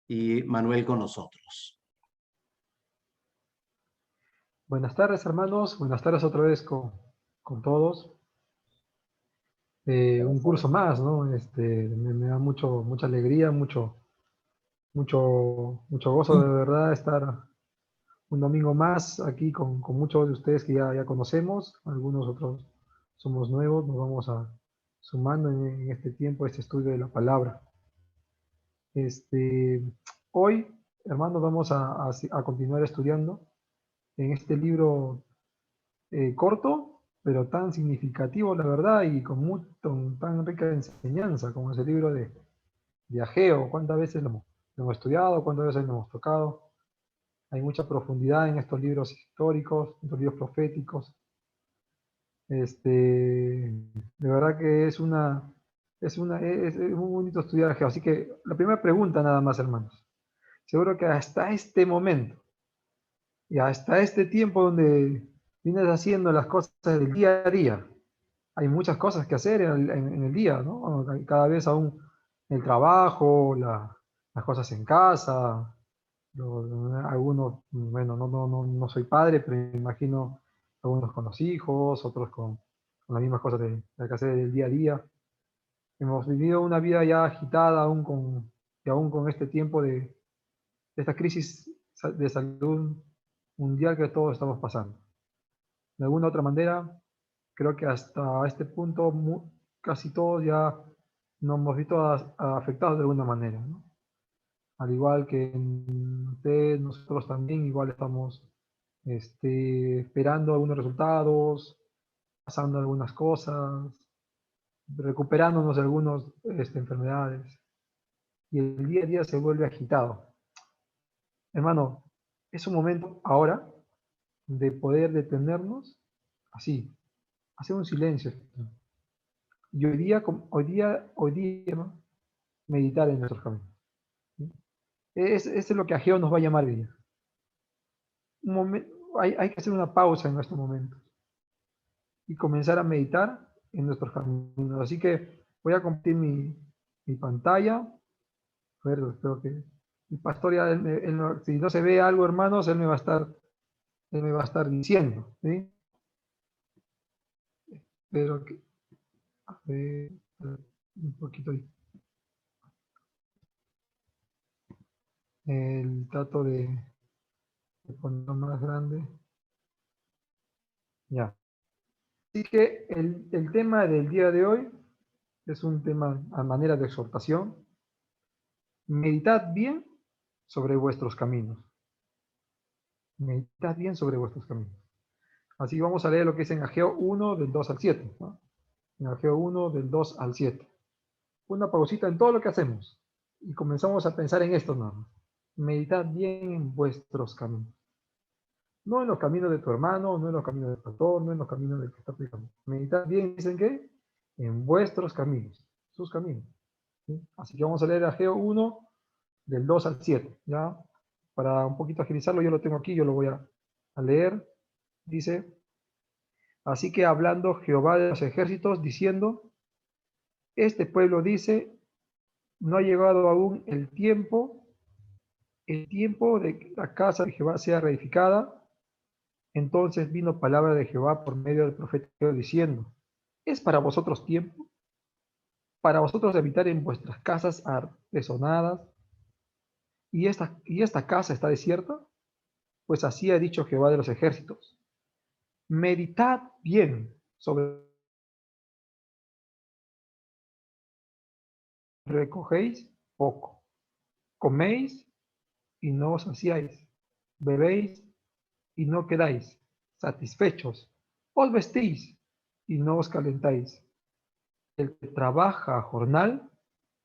y Manuel con nosotros. Buenas tardes, hermanos. Buenas tardes otra vez con todos. Un curso más, ¿no? Me da mucha alegría, mucho gozo de verdad estar un domingo más aquí con muchos de ustedes que ya conocemos. Algunos otros somos nuevos, nos vamos sumando en este tiempo, este estudio de la palabra. Hoy, hermanos, vamos a continuar estudiando en este libro corto, pero tan significativo, la verdad, y con tan rica enseñanza, como es el libro de Ageo. ¿Cuántas veces lo hemos estudiado? ¿Cuántas veces lo hemos tocado? Hay mucha profundidad en estos libros históricos, en estos libros proféticos. De verdad que es muy bonito estudiar Ageo. Así que la primera pregunta nada más, hermanos. Seguro que hasta este momento y hasta este tiempo donde vienes haciendo las cosas del día a día, hay muchas cosas que hacer en el día, ¿no? Cada vez aún el trabajo, las cosas en casa, algunos, bueno, no soy padre, pero me imagino algunos con los hijos, otros con las mismas cosas de que hacer el día a día. Hemos vivido una vida ya agitada y aún con este tiempo de esta crisis de salud mundial que todos estamos pasando. De alguna u otra manera, creo que hasta este punto casi todos ya nos hemos visto afectados de alguna manera, ¿no? Al igual que ustedes, nosotros también igual estamos esperando algunos resultados, pasando algunas cosas, recuperándonos de algunas enfermedades, y el día a día se vuelve agitado. Hermano, es un momento ahora de poder detenernos así, hacer un silencio. Y hoy día, ¿no? Meditar en nuestros caminos. ¿Sí? Es lo que Ageo nos va a llamar hoy día. Hay que hacer una pausa en estos momentos y comenzar a meditar en nuestros caminos. Así que voy a compartir mi pantalla. A ver, espero que el pastor ya, si no se ve algo, hermanos, él me va a estar diciendo, ¿sí? Pero que, a ver, un poquito ahí. El trato de ponerlo más grande. Ya. Así que el tema del día de hoy es un tema a manera de exhortación. Meditad bien sobre vuestros caminos. Meditad bien sobre vuestros caminos. Así que vamos a leer lo que es en Ageo 1 del 2 al 7. ¿No? En Ageo 1 del 2 al 7. Una pausita en todo lo que hacemos y comenzamos a pensar en esto nada más. Meditad bien en vuestros caminos. No en los caminos de tu hermano, no en los caminos del pastor, no en los caminos del que está aplicando. Meditad bien, ¿dicen qué? En vuestros caminos, sus caminos. ¿Sí? Así que vamos a leer Ageo 1 del 2 al 7. ¿Ya? Para un poquito agilizarlo, yo lo tengo aquí, yo lo voy a leer. Dice, así que hablando Jehová de los ejércitos, diciendo, este pueblo dice, no ha llegado aún el tiempo de que la casa de Jehová sea reedificada. Entonces vino palabra de Jehová por medio del profeta diciendo, ¿es para vosotros tiempo? ¿Para vosotros habitar en vuestras casas artesonadas? ¿Y esta casa está desierta? Pues así ha dicho Jehová de los ejércitos. Meditad bien sobre recogéis poco, coméis y no os saciáis, bebéis y no quedáis satisfechos, os vestís y no os calentáis. El que trabaja a jornal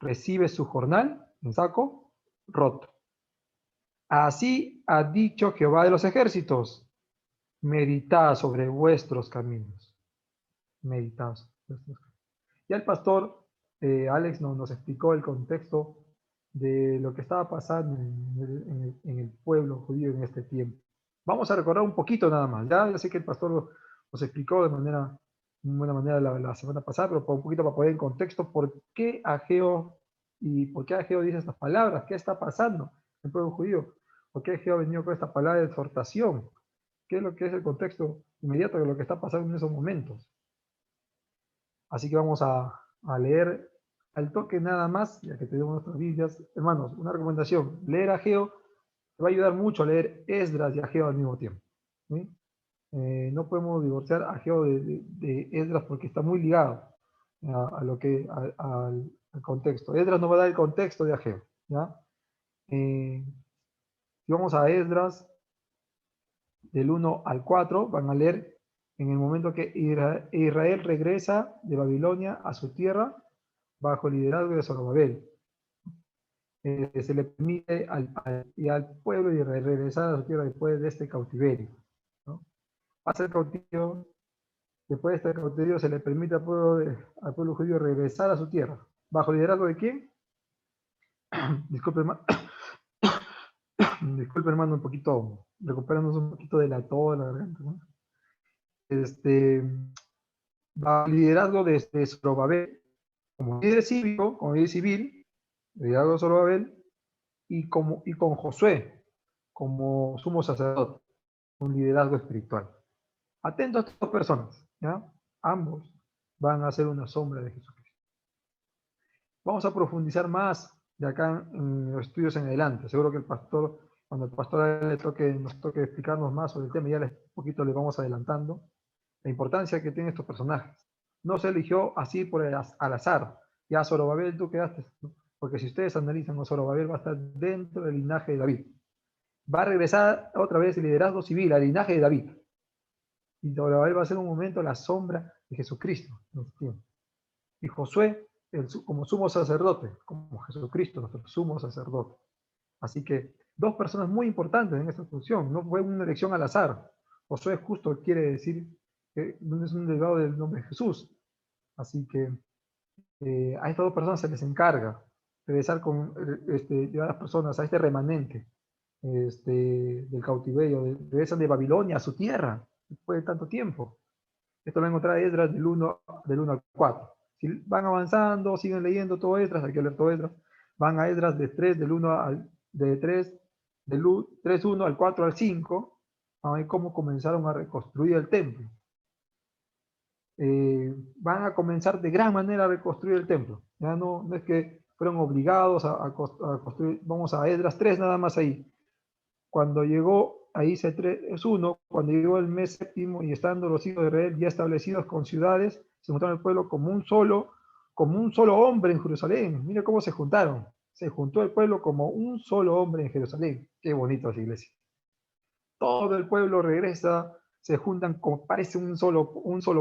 recibe su jornal en saco roto. Así ha dicho Jehová de los ejércitos. Meditad sobre vuestros caminos. Meditad sobre vuestros caminos. Ya el pastor Alex nos explicó el contexto de lo que estaba pasando en el pueblo judío en este tiempo. Vamos a recordar un poquito nada más. Ya sé que el pastor nos explicó de buena manera la semana pasada, pero un poquito para poner en contexto por qué Ageo ¿Y por qué Ageo dice estas palabras? ¿Qué está pasando en el pueblo judío? ¿Por qué Ageo ha venido con esta palabra de exhortación? ¿Qué es lo que es el contexto inmediato de lo que está pasando en esos momentos? Así que vamos a leer al toque nada más, ya que tenemos nuestras Biblias. Hermanos, una recomendación, leer Ageo te va a ayudar mucho a leer Esdras y Ageo al mismo tiempo. ¿Sí? No podemos divorciar Ageo de Esdras porque está muy ligado a lo que, al contexto. Esdras nos va a dar el contexto de Ageo. ¿Ya? Si vamos a Esdras, del 1 al 4, van a leer en el momento que Israel regresa de Babilonia a su tierra bajo el liderazgo de Zorobabel. Se le permite al pueblo de Israel regresar a su tierra después de este cautiverio. ¿No? Pasa el cautiverio, después de este cautiverio se le permite al pueblo judío regresar a su tierra. ¿Bajo el liderazgo de quién? Disculpe, disculpe, hermano, un poquito, recuperarnos un poquito de la tos, de la garganta, ¿no? Bajo el liderazgo de Zorobabel, como líder cívico, como líder civil, liderazgo de Zorobabel, y con Josué como sumo sacerdote, un liderazgo espiritual. Atentos a estas dos personas, ¿ya? Ambos van a ser una sombra de Jesucristo. Vamos a profundizar más de acá en los estudios en adelante. Seguro que cuando el pastor nos toque explicarnos más sobre el tema, ya un poquito le vamos adelantando la importancia que tienen estos personajes. No se eligió así al azar. Ya Zorobabel, tú quedaste. Porque si ustedes analizan, Zorobabel va a estar dentro del linaje de David. Va a regresar otra vez el liderazgo civil al linaje de David. Y Zorobabel va a ser un momento la sombra de Jesucristo. Y Josué como sumo sacerdote, como Jesucristo, nuestro sumo sacerdote. Así que dos personas muy importantes en esta función. No fue una elección al azar. Josué justo quiere decir que no es un derivado del nombre de Jesús. Así que a estas dos personas se les encarga regresar con llevar a las personas a este remanente del cautiverio, regresan de Babilonia a su tierra después de tanto tiempo. Esto lo van a encontrar en Esdras del 1 al 4. Si van avanzando, siguen leyendo todo Esdras, hay que leer todo Esdras, van a Esdras de 3, del 1 al, de 3, del 3.1 al 4 al 5, van a ver cómo comenzaron a reconstruir el templo. Van a comenzar de gran manera a reconstruir el templo. Ya no es que fueron obligados a construir, vamos a Esdras 3 nada más ahí. Cuando llegó, ahí es 1, cuando llegó el mes séptimo y estando los hijos de Israel ya establecidos con ciudades, se juntaron el pueblo como un solo hombre en Jerusalén. Mira cómo se juntaron. Se juntó el pueblo como un solo hombre en Jerusalén. Qué bonito esa iglesia. Todo el pueblo regresa, se juntan como parece un solo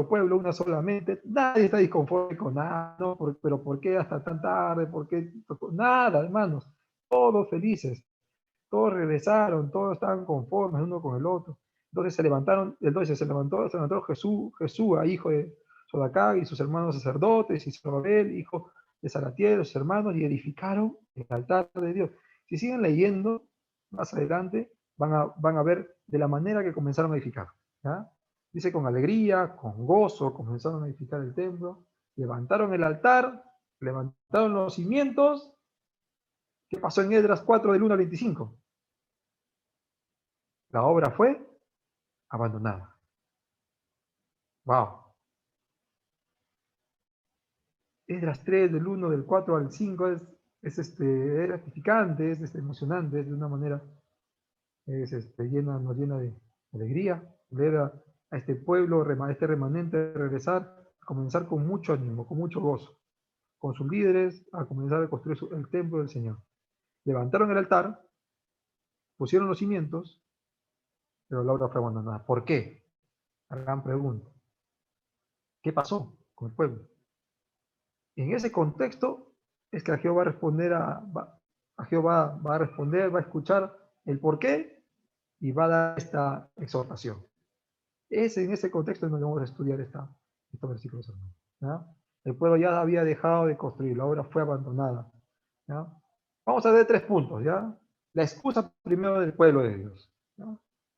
pueblo, una sola mente. Nadie está disconforme con nada, ¿no? Pero ¿por qué hasta tan tarde? ¿Por qué? Nada, hermanos. Todos felices. Todos regresaron, todos estaban conformes uno con el otro. Entonces se levantaron, entonces se levantó Jesús, hijo de Sodacá, y sus hermanos sacerdotes, y Zorobabel, hijo de Salatiel, sus hermanos, y edificaron el altar de Dios. Si siguen leyendo más adelante, van a ver de la manera que comenzaron a edificar. ¿Ya? Dice con alegría, con gozo, comenzaron a edificar el templo, levantaron el altar, levantaron los cimientos. ¿Qué pasó en Esdras 4 del 1 al 25? La obra fue abandonada. Wow. Esdras 3 del 1, del 4 al 5 es gratificante, es emocionante, es de una manera, nos llena de alegría ver a este pueblo, a este remanente regresar, comenzar con mucho ánimo, con mucho gozo, con sus líderes, a comenzar a construir el templo del Señor. Levantaron el altar, pusieron los cimientos, pero la obra fue abandonada. ¿Por qué? La gran pregunta. ¿Qué pasó con el pueblo? En ese contexto es que Jehová va a responder va a responder, va a escuchar el porqué y va a dar esta exhortación. En ese contexto es donde vamos a estudiar estos versículos, hermanos. ¿Ya? El pueblo ya había dejado de construir, la obra fue abandonada. ¿Ya? Vamos a ver 3 puntos, ¿ya? La excusa primero del pueblo de Dios. ¿Ya?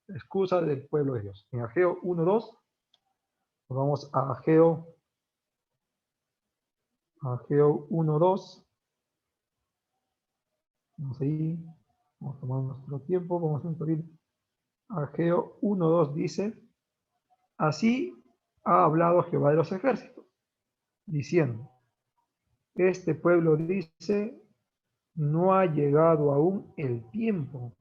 La excusa del pueblo de Dios. En Ageo 1:2, vamos a Ageo 1:2. Vamos ahí, vamos a tomar nuestro tiempo, vamos a incluir Ageo 1:2 dice, así ha hablado Jehová de los ejércitos, diciendo, este pueblo dice, no ha llegado aún el tiempo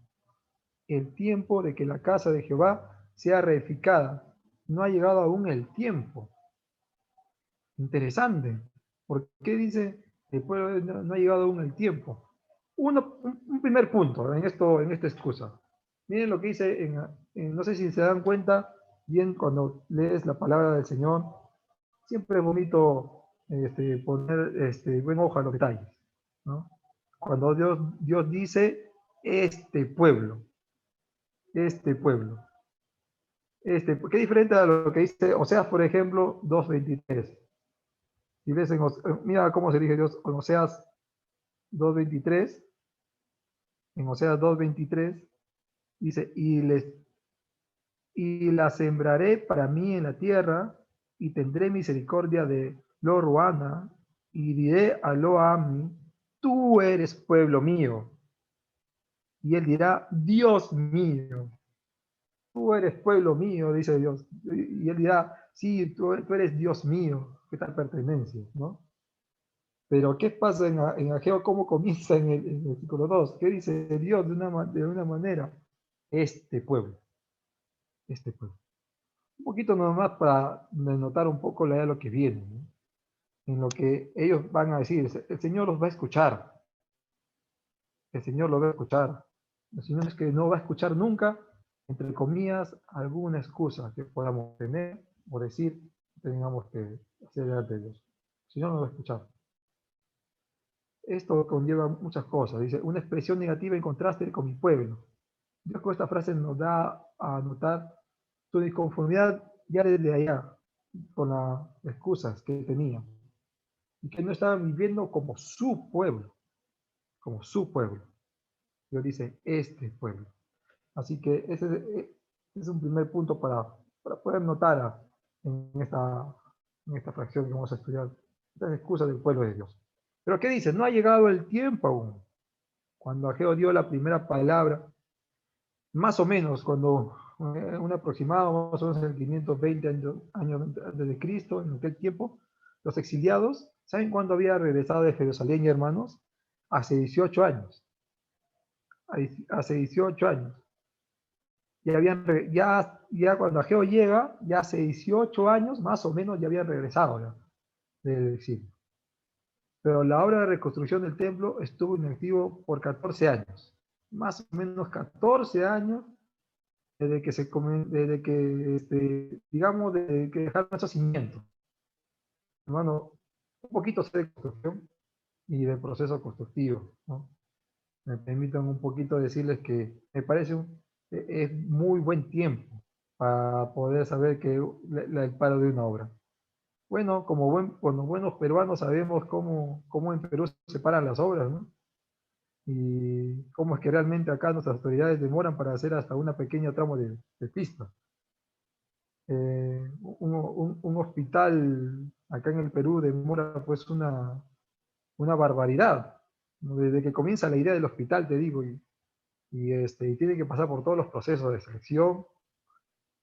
de que la casa de Jehová sea reedificada, no ha llegado aún el tiempo. Interesante. ¿Por qué dice el pueblo no ha llegado aún el tiempo? Un primer punto en esta excusa. Miren lo que dice, no sé si se dan cuenta, bien cuando lees la palabra del Señor, siempre es bonito poner buen ojo a los detalles, ¿no? Cuando Dios dice, este pueblo, ¿qué diferente a lo que dice Oseas, por ejemplo, 2:23? Si ves mira cómo se dirige Dios en Oseas 2:23, en Oseas 2:23, dice, y la sembraré para mí en la tierra, y tendré misericordia de Lo Ruana, y diré a Lo Ammi, tú eres pueblo mío. Y él dirá, Dios mío, tú eres pueblo mío, dice Dios. Y él dirá, sí, tú eres Dios mío, qué tal pertenencia, ¿no? Pero ¿qué pasa en Ageo? ¿Cómo comienza en el versículo 2? ¿Qué dice Dios de una manera? Este pueblo, este pueblo. Un poquito nomás para denotar un poco la idea de lo que viene, ¿no? En lo que ellos van a decir, el Señor los va a escuchar, el Señor los va a escuchar. El Señor es que no va a escuchar nunca, entre comillas, alguna excusa que podamos tener o decir que tengamos que hacer delante de Dios. El Señor nos va a escuchar. Esto conlleva muchas cosas. Dice, una expresión negativa en contraste con mi pueblo. Dios con esta frase nos da a notar su disconformidad ya desde allá, con las excusas que tenía. Y que no estaban viviendo como su pueblo, como su pueblo. Dios dice, este pueblo. Así que ese es un primer punto para poder notar en esta fracción que vamos a estudiar, estas excusas del pueblo de Dios. Pero ¿qué dice? No ha llegado el tiempo aún. Cuando Ageo dio la primera palabra, más o menos, cuando un aproximado, más o menos en el 520 años antes de Cristo, en aquel tiempo, los exiliados, ¿saben cuándo había regresado de Jerusalén, hermanos? Hace 18 años. Hace 18 años. Ya cuando Ageo llega, ya hace 18 años, más o menos, ya habían regresado ya, del exilio. Pero la obra de reconstrucción del templo estuvo inactivo por 14 años. Más o menos 14 años desde que digamos, desde que dejaron esos cimientos. Hermano, un poquito sé de construcción y del proceso constructivo, ¿no? Me permitan un poquito decirles que me parece es muy buen tiempo para poder saber que el paro de una obra. Bueno, como buenos peruanos sabemos cómo en Perú se paran las obras, ¿no? Y cómo es que realmente acá nuestras autoridades demoran para hacer hasta una pequeña tramo de pista. Un hospital acá en el Perú demora pues una barbaridad. Desde que comienza la idea del hospital, te digo, y tiene que pasar por todos los procesos de selección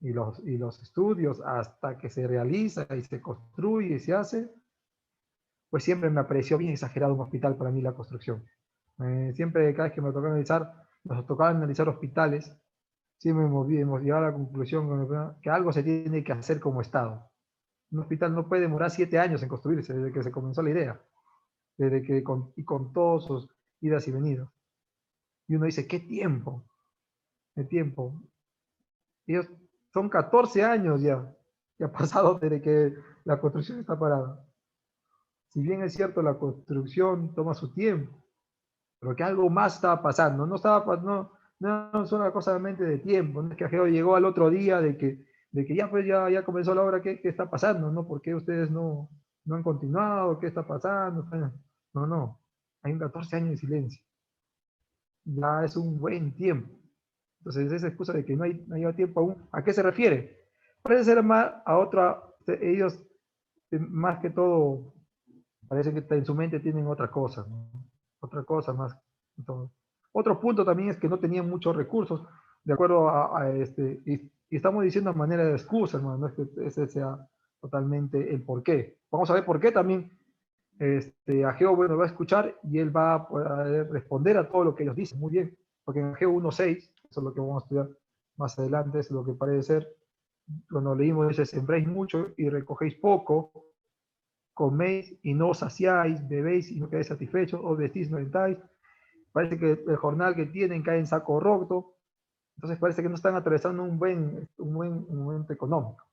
y los estudios hasta que se realiza y se construye y se hace, pues siempre me pareció bien exagerado un hospital para mí la construcción. Siempre, cada vez que nos tocaba analizar hospitales, siempre hemos llegado a la conclusión que algo se tiene que hacer como Estado. Un hospital no puede demorar 7 años en construirse desde que se comenzó la idea, con todos sus idas y venidas. Y uno dice, ¿qué tiempo? ¿Qué tiempo? Ellos son 14 años ya, que ha pasado desde que la construcción está parada. Si bien es cierto, la construcción toma su tiempo, pero que algo más estaba pasando. No es una cosa solamente de tiempo, no es que Ageo llegó al otro día de que ya comenzó la obra, ¿qué está pasando? ¿No? ¿Por qué ustedes no han continuado? ¿Qué está pasando? No, hay un 14 años de silencio. Ya es un buen tiempo. Entonces, esa excusa de que no hay tiempo aún, ¿a qué se refiere? Parece ser más a otra, ellos más que todo, parece que en su mente tienen otra cosa, ¿no? Otra cosa más. Entonces, Otro punto también es que no tenían muchos recursos, de acuerdo y estamos diciendo de manera de excusa, hermano, no es que ese sea totalmente el porqué. Vamos a ver por qué también Ageo, bueno, va a escuchar y él va a poder responder a todo lo que ellos dicen, muy bien, porque en Ageo 1.6, eso es lo que vamos a estudiar más adelante, es lo que parece ser, cuando leímos dice, sembréis mucho y recogéis poco, coméis y no os saciáis, bebéis y no quedáis satisfechos, os vestís y no alentáis, parece que el jornal que tienen cae en saco roto, entonces parece que no están atravesando un momento económico.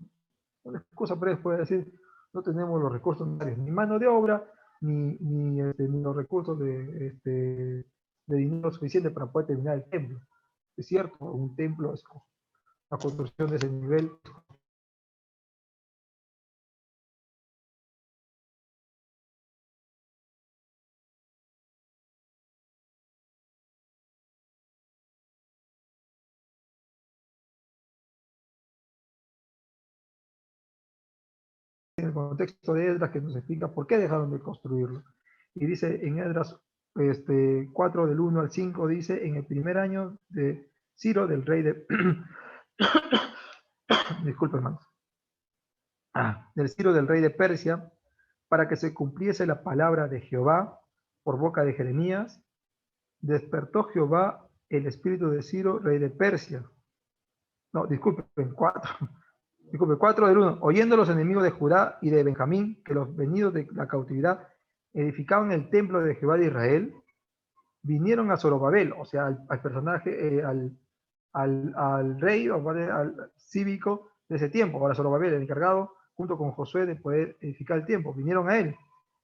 Una excusa puede decir, no tenemos los recursos necesarios, ni mano de obra, ni los recursos de dinero suficiente para poder terminar el templo. Es cierto, un templo es la construcción de ese nivel. En el contexto de Esdras que nos explica por qué dejaron de construirlo. Y dice en Esdras 4 del 1 al 5, dice, en el primer año de Ciro, del rey de... Disculpe, hermanos. Del Ciro, del rey de Persia, para que se cumpliese la palabra de Jehová por boca de Jeremías, despertó Jehová el espíritu de Ciro, rey de Persia. No, disculpen, 4. Disculpe, 4 del 1. Oyendo los enemigos de Judá y de Benjamín, que los venidos de la cautividad edificaban el templo de Jehová de Israel, vinieron a Zorobabel, o sea, al personaje, al rey, o al cívico de ese tiempo, ahora Zorobabel, el encargado, junto con Josué, de poder edificar el templo. Vinieron a él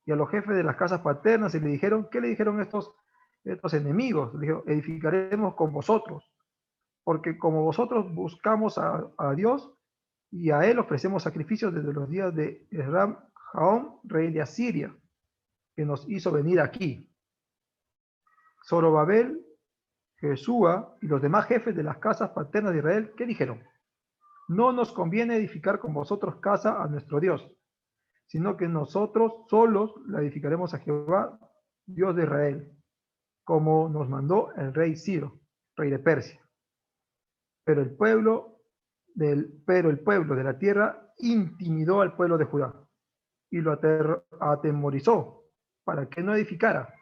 y a los jefes de las casas paternas y le dijeron, ¿qué le dijeron estos enemigos? Le dijeron, edificaremos con vosotros, porque como vosotros buscamos a Dios y a él ofrecemos sacrificios desde los días de Esram Jaón, rey de Asiria, que nos hizo venir aquí. Zorobabel, Jesúa y los demás jefes de las casas paternas de Israel, ¿qué dijeron? No nos conviene edificar con vosotros casa a nuestro Dios, sino que nosotros solos la edificaremos a Jehová, Dios de Israel, como nos mandó el rey Ciro, rey de Persia. Pero el pueblo de la tierra intimidó al pueblo de Judá y lo atemorizó para que no edificara.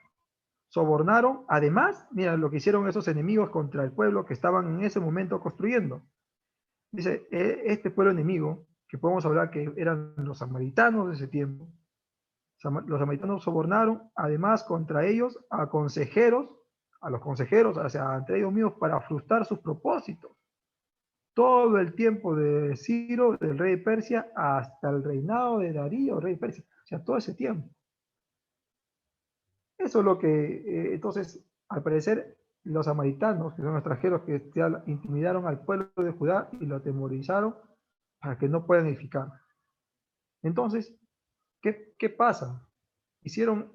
Sobornaron, además, mira lo que hicieron esos enemigos contra el pueblo que estaban en ese momento construyendo. Dice, este pueblo enemigo, que podemos hablar que eran los samaritanos de ese tiempo, los samaritanos sobornaron, además, contra ellos a los consejeros, o sea, entre ellos mismos, para frustrar sus propósitos. Todo el tiempo de Ciro, del rey de Persia, hasta el reinado de Darío, rey de Persia, o sea, todo ese tiempo. Eso es lo que, entonces, al parecer, los samaritanos, que son extranjeros que intimidaron al pueblo de Judá y lo atemorizaron para que no puedan edificar. Entonces, ¿qué pasa? Hicieron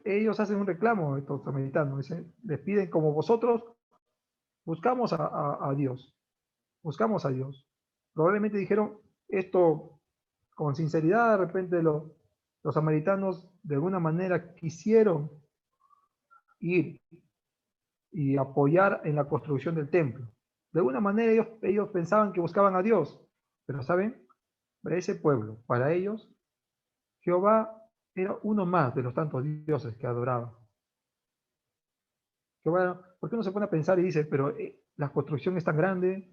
ellos hacen un reclamo, estos samaritanos, dicen, les piden como vosotros, buscamos a Dios, buscamos a Dios. Probablemente dijeron esto con sinceridad, de repente los samaritanos de alguna manera quisieron ir y apoyar en la construcción del templo. De alguna manera ellos pensaban que buscaban a Dios, pero ¿saben? Para ese pueblo, para ellos, Jehová era uno más de los tantos dioses que adoraban. Jehová, ¿por qué uno se pone a pensar y dice, pero la construcción es tan grande,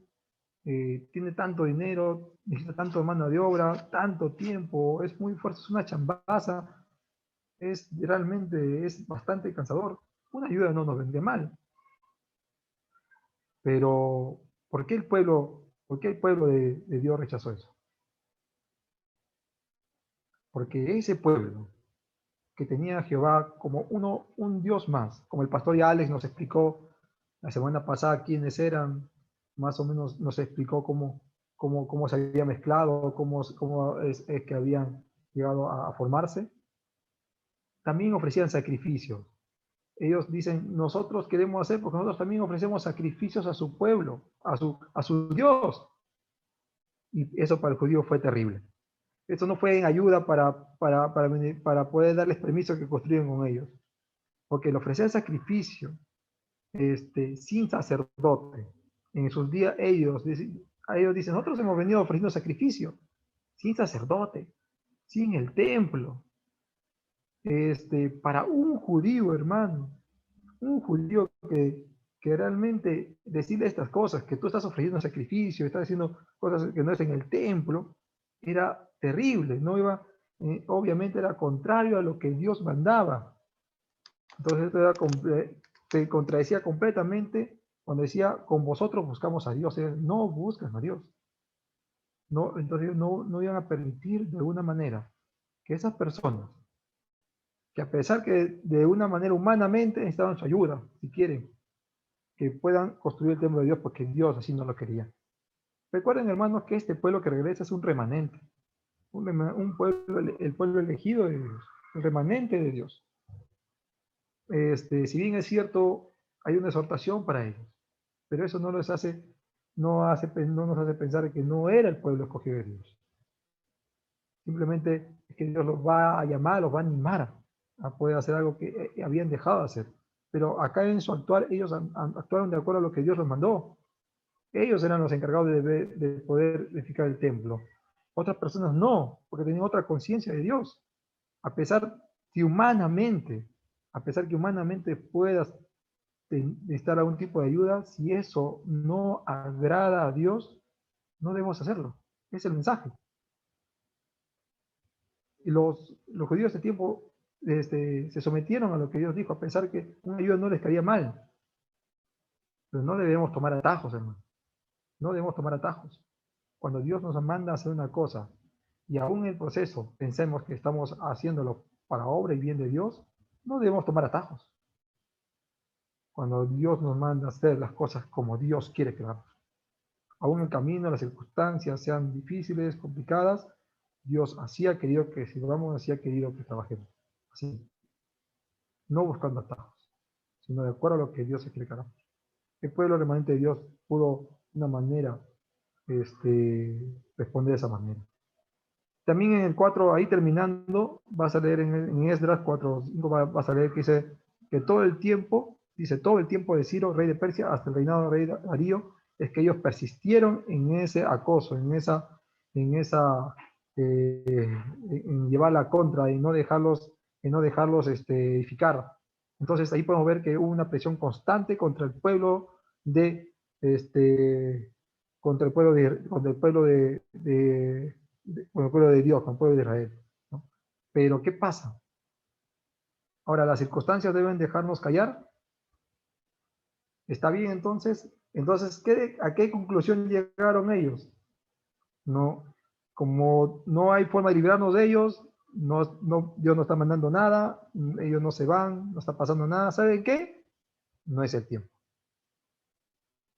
tiene tanto dinero, necesita tanto mano de obra, tanto tiempo, es muy fuerte, es una chambaza, es bastante cansador. Una ayuda no nos vendría mal. Pero, por qué el pueblo de Dios rechazó eso? Porque ese pueblo que tenía a Jehová como un Dios más, como el pastor ya Alex nos explicó la semana pasada quiénes eran, más o menos nos explicó cómo se había mezclado, cómo es que habían llegado a formarse, también ofrecían sacrificios. Ellos dicen, nosotros queremos hacer porque nosotros también ofrecemos sacrificios a su pueblo, a su Dios. Y eso para el judío fue terrible. Eso no fue en ayuda para poder darles permiso que construyan con ellos. porque el ofrecer sacrificio sin sacerdote, en sus días ellos dicen, nosotros hemos venido ofreciendo sacrificio, sin sacerdote, sin el templo. Para un judío, hermano, un judío que realmente decirle estas cosas, que tú estás ofreciendo sacrificio, estás haciendo cosas que no es en el templo, era terrible, no iba, obviamente era contrario a lo que Dios mandaba. Entonces esto se contradecía completamente cuando decía, con vosotros buscamos a Dios. No buscan a Dios. No, entonces no iban a permitir de alguna manera que esas personas, que a pesar que de una manera humanamente necesitaban su ayuda, si quieren, que puedan construir el templo de Dios porque Dios así no lo quería. Recuerden, hermanos, que este pueblo que regresa es un remanente, un pueblo, el pueblo elegido de Dios, el remanente de Dios. Si bien es cierto, hay una exhortación para ellos, pero eso no nos hace pensar que no era el pueblo escogido de Dios. Simplemente es que Dios los va a llamar, los va a animar a poder hacer algo que habían dejado de hacer. Pero acá en su actuar, ellos actuaron de acuerdo a lo que Dios los mandó. Ellos eran los encargados de poder edificar el templo. Otras personas no, porque tenían otra conciencia de Dios. A pesar que humanamente, puedas necesitar algún tipo de ayuda, si eso no agrada a Dios, no debemos hacerlo. Es el mensaje. Y los judíos de ese tiempo se sometieron a lo que Dios dijo, a pensar que una ayuda no les caía mal. Pero no debemos tomar atajos, hermano. No debemos tomar atajos. Cuando Dios nos manda a hacer una cosa y aún en el proceso pensemos que estamos haciéndolo para obra y bien de Dios, no debemos tomar atajos. Cuando Dios nos manda a hacer las cosas como Dios quiere que hagamos. Aún el camino, las circunstancias sean difíciles, complicadas, Dios así ha querido que sirvamos, así ha querido que trabajemos. Así. No buscando atajos, sino de acuerdo a lo que Dios quiere que hagamos. El pueblo remanente de Dios pudo de una manera responder de esa manera. También en el 4, ahí terminando, vas a leer en Esdras 4:5, vas a leer que dice que todo el tiempo de Ciro, rey de Persia, hasta el reinado del rey Darío, es que ellos persistieron en ese acoso, en llevar la contra, en no dejarlos edificar. Entonces ahí podemos ver que hubo una presión constante contra el pueblo contra el pueblo con el pueblo de Dios, con el pueblo de Israel, ¿no? Pero ¿qué pasa? Ahora, ¿las circunstancias deben dejarnos callar? ¿Está bien entonces? Entonces, ¿a qué conclusión llegaron ellos? No, como no hay forma de librarnos de ellos, Dios no está mandando nada, ellos no se van, no está pasando nada, ¿saben qué? No es el tiempo.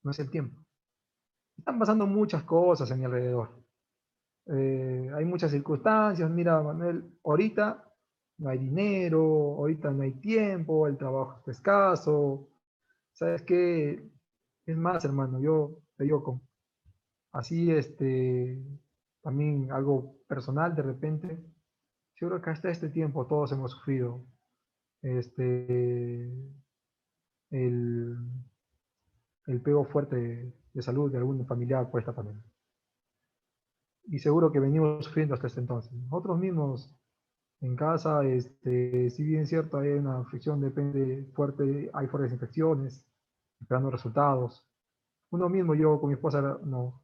No es el tiempo. Están pasando muchas cosas en mi alrededor. Hay muchas circunstancias, mira, Manuel, ahorita no hay dinero, ahorita no hay tiempo, el trabajo es escaso. ¿Sabes qué? Es más, hermano, yo te digo así, también algo personal de repente. Yo creo que hasta este tiempo todos hemos sufrido este, el, el pego fuerte de salud de algún familiar por esta pandemia. Y seguro que venimos sufriendo hasta este entonces. Nosotros mismos en casa, si bien es cierto, hay una fricción, depende fuerte, hay fuertes infecciones, esperando resultados. Uno mismo, yo con mi esposa, no,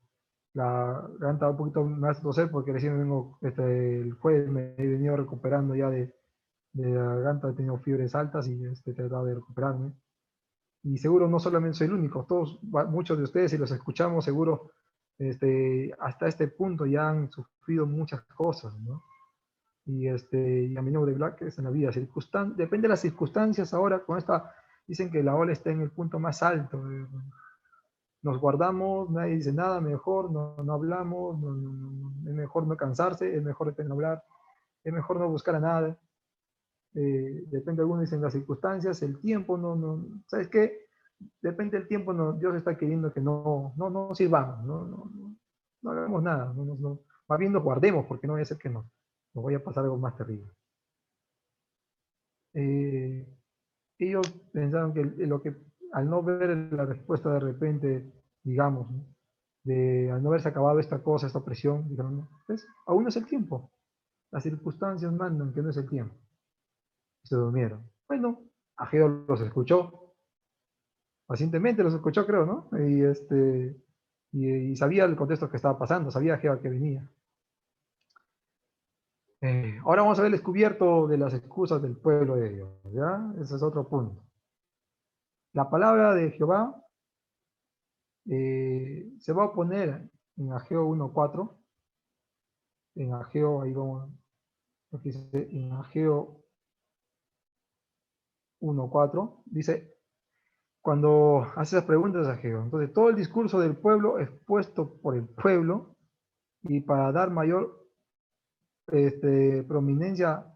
la garganta un poquito más toser porque recién vengo, el jueves me he venido recuperando ya de la garganta, he tenido fiebres altas y he tratado de recuperarme. Y seguro no solamente soy el único, muchos de ustedes, si los escuchamos, seguro hasta este punto ya han sufrido muchas cosas, ¿no? Y a menudo de Black es en la vida. Depende de las circunstancias ahora, dicen que la ola está en el punto más alto. Nos guardamos, nadie dice nada, mejor no hablamos, es mejor no cansarse, es mejor no hablar, es mejor no buscar a nada. Depende, algunos dicen las circunstancias, el tiempo, ¿sabes qué? Depende del tiempo, Dios está queriendo que no sirvamos, no hagamos nada, más bien nos guardemos, porque no vaya a ser que nos vaya a pasar algo más terrible. ellos pensaron que al no ver la respuesta de repente, digamos, ¿no? Al no haberse acabado esta cosa, esta presión, dijeron, no, pues, aún no es el tiempo. Las circunstancias mandan que no es el tiempo. Se durmieron. Bueno, Ageo los escuchó, pacientemente los escuchó, creo, ¿no? Y sabía el contexto que estaba pasando, sabía Ageo que venía. Ahora vamos a ver el descubierto de las excusas del pueblo de Dios, ¿ya? Ese es otro punto. La palabra de Jehová se va a oponer en Ageo 1.4, en Ageo, ahí vamos, aquí dice, en Ageo 1.4, dice, cuando hace esas preguntas a Ageo, entonces todo el discurso del pueblo expuesto por el pueblo, y para dar mayor prominencia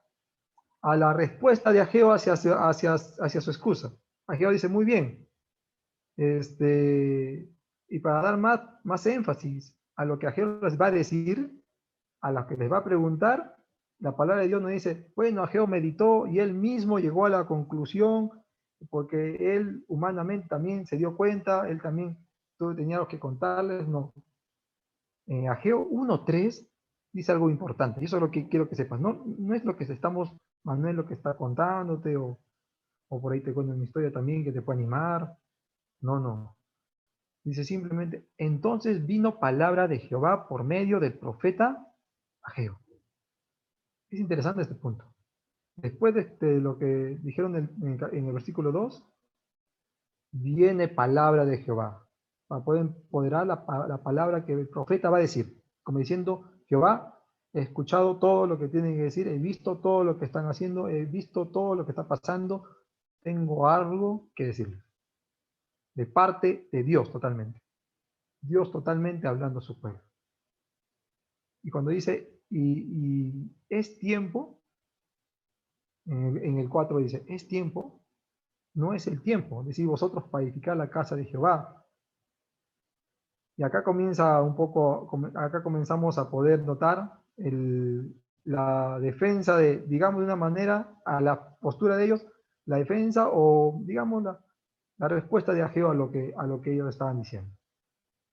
a la respuesta de Ageo hacia su excusa. Ageo dice, muy bien, y para dar más énfasis a lo que Ageo les va a decir, a lo que les va a preguntar, la palabra de Dios nos dice, bueno, Ageo meditó y él mismo llegó a la conclusión, porque él humanamente también se dio cuenta, él también tenía lo que contarles, no. En Ageo 1.3 dice algo importante, y eso es lo que quiero que sepas, no es lo que estamos, no es lo que está contándote, o por ahí te cuento una historia también que te puede animar, no. Dice simplemente, entonces vino palabra de Jehová por medio del profeta Ageo. Es interesante este punto. Después de lo que dijeron en el versículo 2, viene palabra de Jehová. Para poder empoderar la palabra que el profeta va a decir. Como diciendo, Jehová, he escuchado todo lo que tienen que decir, he visto todo lo que están haciendo, he visto todo lo que está pasando, tengo algo que decirles. De parte de Dios totalmente. Dios totalmente hablando a su pueblo. Y cuando dice, y es tiempo, en el 4 dice, es tiempo, no es el tiempo, decir vosotros para edificar la casa de Jehová. Y acá comienza un poco, acá comenzamos a poder notar la defensa digamos de una manera, a la postura de ellos, la defensa o, digamos, la respuesta de Ageo a lo que ellos estaban diciendo.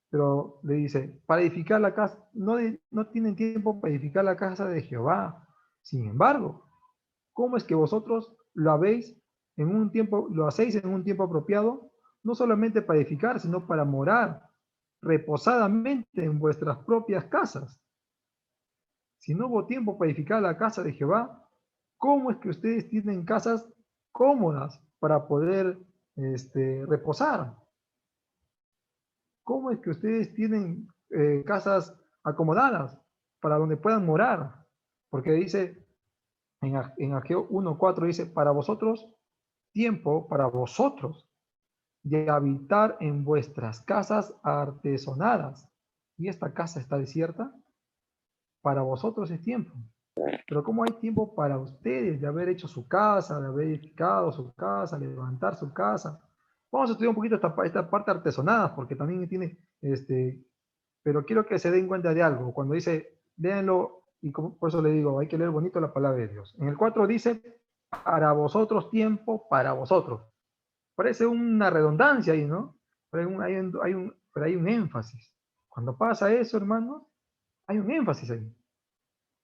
Pero le dice, para edificar la casa, no tienen tiempo para edificar la casa de Jehová. Sin embargo, ¿cómo es que vosotros lo hacéis en un tiempo apropiado? No solamente para edificar, sino para morar reposadamente en vuestras propias casas. Si no hubo tiempo para edificar la casa de Jehová, ¿cómo es que ustedes tienen casas cómodas para poder reposar? ¿Cómo es que ustedes tienen casas acomodadas para donde puedan morar? Porque dice, en Ageo 1.4 dice, para vosotros, tiempo para vosotros de habitar en vuestras casas artesonadas. ¿Y esta casa está desierta? Para vosotros es tiempo. Pero ¿cómo hay tiempo para ustedes de haber hecho su casa, de haber edificado su casa, levantar su casa? Vamos a estudiar un poquito esta parte artesonadas, porque también tiene, pero quiero que se den cuenta de algo. Cuando dice, léanlo, y por eso le digo, hay que leer bonito la palabra de Dios. En el 4 dice, para vosotros tiempo, para vosotros. Parece una redundancia ahí, ¿no? Pero hay un énfasis. Cuando pasa eso, hermanos, hay un énfasis ahí.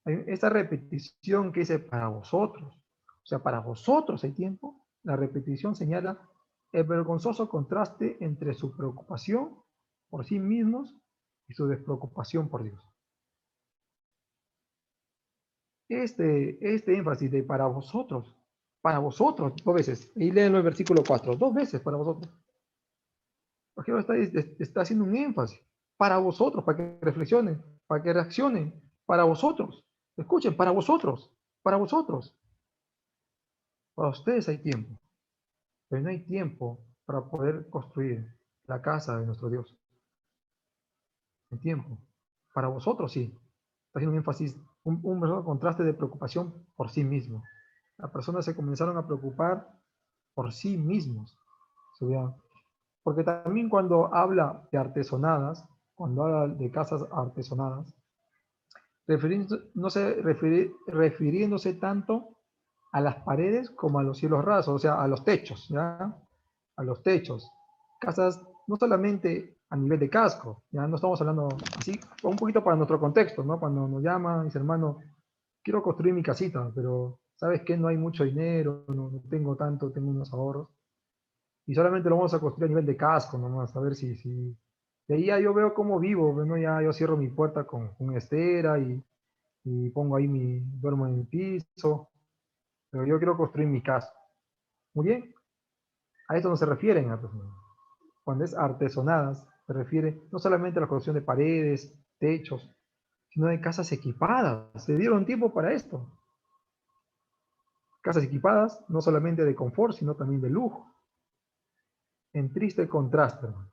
Hay esta repetición que dice para vosotros. O sea, para vosotros hay tiempo. La repetición señala el vergonzoso contraste entre su preocupación por sí mismos y su despreocupación por Dios. Este énfasis de para vosotros, dos veces. Y leen el versículo 4, dos veces para vosotros. Porque está haciendo un énfasis para vosotros, para que reflexionen, para que reaccionen, para vosotros. Escuchen, para vosotros, para vosotros. Para ustedes hay tiempo, pero no hay tiempo para poder construir la casa de nuestro Dios. Hay tiempo. Para vosotros sí. Está haciendo un énfasis, un verdadero contraste de preocupación por sí mismo. Las personas se comenzaron a preocupar por sí mismos. Porque también cuando habla de artesonadas, cuando habla de casas artesonadas, refiriéndose tanto a las paredes como a los cielos rasos, o sea, a los techos, ¿ya? A los techos. Casas no solamente a nivel de casco, ya no estamos hablando así, un poquito para nuestro contexto, ¿no? Cuando nos llaman, dice, hermano, quiero construir mi casita, pero ¿sabes qué? No hay mucho dinero, no tengo tanto, tengo unos ahorros. Y solamente lo vamos a construir a nivel de casco, nomás, a ver si. De ahí ya yo veo cómo vivo, bueno, ya yo cierro mi puerta con estera y pongo ahí duermo en el piso, pero yo quiero construir mi casa. Muy bien, a esto no se refieren, cuando es artesonadas, se refiere no solamente a la construcción de paredes, techos, sino de casas equipadas. Se dieron tiempo para esto. Casas equipadas, no solamente de confort, sino también de lujo. En triste contraste, hermano,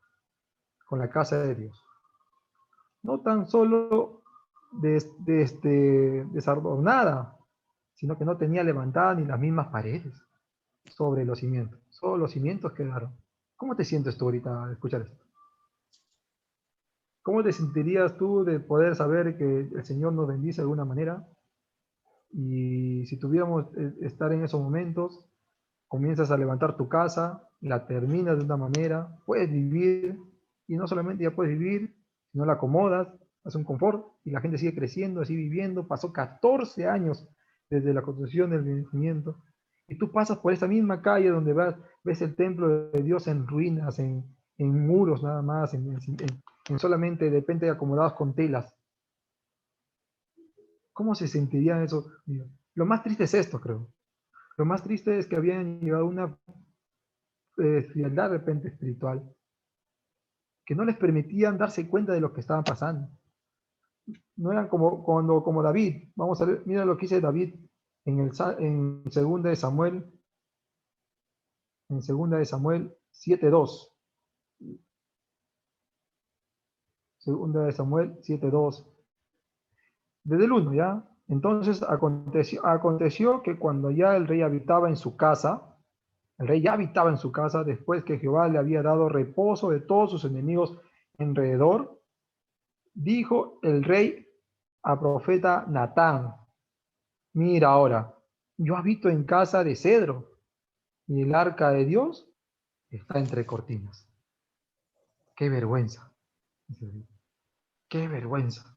con la casa de Dios. No tan solo desadornada, sino que no tenía levantadas ni las mismas paredes sobre los cimientos. Solo los cimientos quedaron. ¿Cómo te sientes tú ahorita al escuchar esto? ¿Cómo te sentirías tú de poder saber que el Señor nos bendice de alguna manera? Y si tuviéramos estar en esos momentos, comienzas a levantar tu casa, la terminas de una manera, puedes vivir, y no solamente ya puedes vivir, sino la acomodas, haces un confort, y la gente sigue creciendo, así viviendo. Pasó 14 años desde la construcción del vencimiento, y tú pasas por esa misma calle donde ves el templo de Dios en ruinas, en muros nada más, en solamente de repente acomodados con telas. ¿Cómo se sentiría eso? Lo más triste es esto, creo. Lo más triste es que habían llegado a una frialdad de repente espiritual que no les permitían darse cuenta de lo que estaban pasando. No eran como David. Vamos a ver, mira lo que dice David en 2 de Samuel 7:2. Segunda de Samuel 7:2. Desde el 1, ¿ya? Entonces aconteció que cuando ya el rey habitaba en su casa, el rey ya habitaba en su casa después que Jehová le había dado reposo de todos sus enemigos alrededor, dijo el rey al profeta Natán: mira ahora, yo habito en casa de cedro y el arca de Dios está entre cortinas. ¡Qué vergüenza! ¡Qué vergüenza!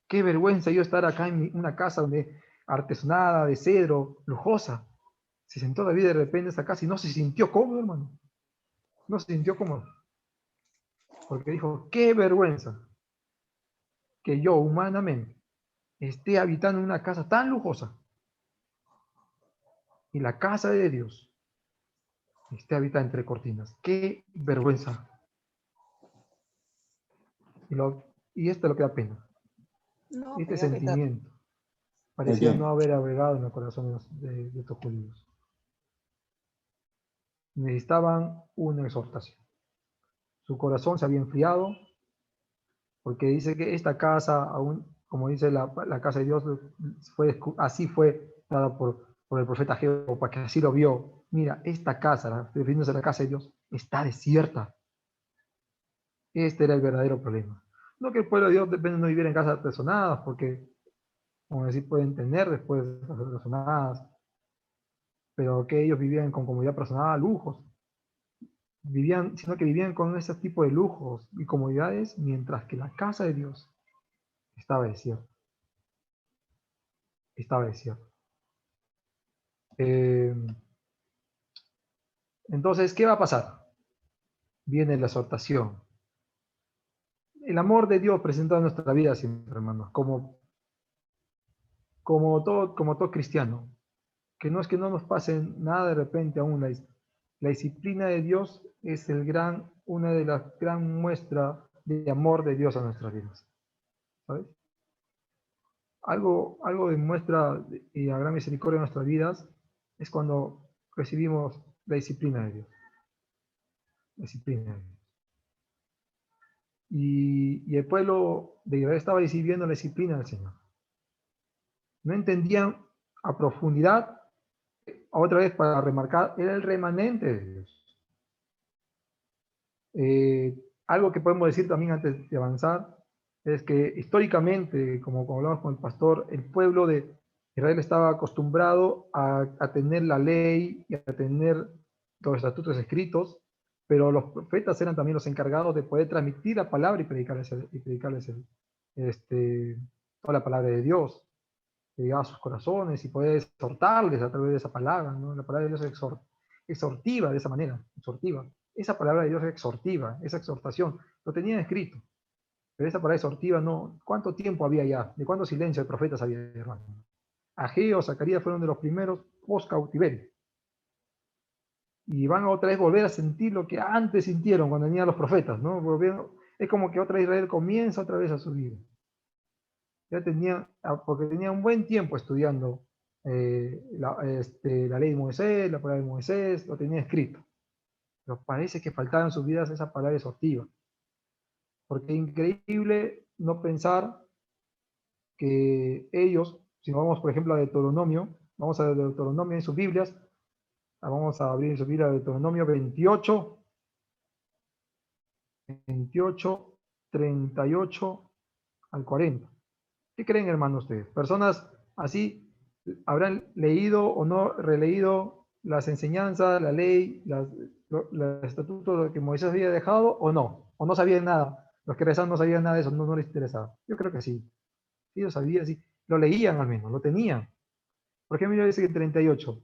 ¡Qué vergüenza yo estar acá en una casa donde artesonada de cedro, lujosa! Se sentó David de repente en esa casa y no se sintió cómodo, hermano. No se sintió cómodo. Porque dijo: ¡qué vergüenza que yo humanamente esté habitando en una casa tan lujosa y la casa de Dios esté habitada entre cortinas! ¡Qué vergüenza! Y esto es lo que da pena. No, Este creo que está. sentimiento parecía no Oye, haber abrigado en el corazón de estos judíos. Necesitaban una exhortación. Su corazón se había enfriado porque dice que esta casa, aún, como dice la casa de Dios, así fue dada por el profeta Jehová, para que así lo vio. Mira, esta casa, refiriéndose a la casa de Dios, está desierta. Este era el verdadero problema. No que el pueblo de Dios depende de no vivir en casas artesonadas, porque, como decir, pueden tener después casas artesonadas, pero que ellos vivían con comodidad personal, lujos. Sino que vivían con ese tipo de lujos y comodidades, mientras que la casa de Dios estaba desierta. Estaba desierta. Entonces, ¿qué va a pasar? Viene la exhortación. El amor de Dios presentado en nuestra vida siempre, hermanos, como todo cristiano. Que no es que no nos pase nada de repente aún. La disciplina de Dios es una de las gran muestras de amor de Dios a nuestras vidas. ¿Sabes? Algo demuestra la gran misericordia en nuestras vidas es cuando recibimos la disciplina de Dios. La disciplina de Dios. Y el pueblo de Israel estaba recibiendo la disciplina del Señor. No entendían a profundidad, otra vez para remarcar, era el remanente de Dios. Algo que podemos decir también antes de avanzar es que históricamente, como hablamos con el pastor, el pueblo de Israel estaba acostumbrado a tener la ley y a tener los estatutos escritos, pero los profetas eran también los encargados de poder transmitir la palabra y predicarles toda la palabra de Dios, que llegaba a sus corazones y poder exhortarles a través de esa palabra, ¿no? La palabra de Dios es exhortiva de esa manera, exhortiva. Esa palabra de Dios es exhortiva, esa exhortación, lo tenían escrito, pero esa palabra exhortiva no. ¿Cuánto tiempo había ya? ¿De cuánto silencio de profetas había, hermano? Ageo, Zacarías fueron de los primeros post cautiverio. Y van a otra vez volver a sentir lo que antes sintieron cuando venían los profetas, ¿no? Es como que otra Israel comienza otra vez a subir. Ya tenía, porque tenía un buen tiempo estudiando la ley de Moisés, la palabra de Moisés, lo tenía escrito. Pero parece que faltaba en sus vidas esa palabra exhortiva. Porque es increíble no pensar que ellos, si vamos por ejemplo a Deuteronomio, vamos a Deuteronomio en sus Biblias, vamos a abrir en su Biblia Deuteronomio 28, 38 al 40. ¿Qué creen, hermanos, ustedes? Personas así habrán leído o no releído las enseñanzas, la ley, los estatutos que Moisés había dejado o no sabían nada. Los que rezaban no sabían nada de eso, no les interesaba. Yo creo que sí. Ellos sabían, sí. Lo leían al menos, lo tenían. Por ejemplo, dice que en 38,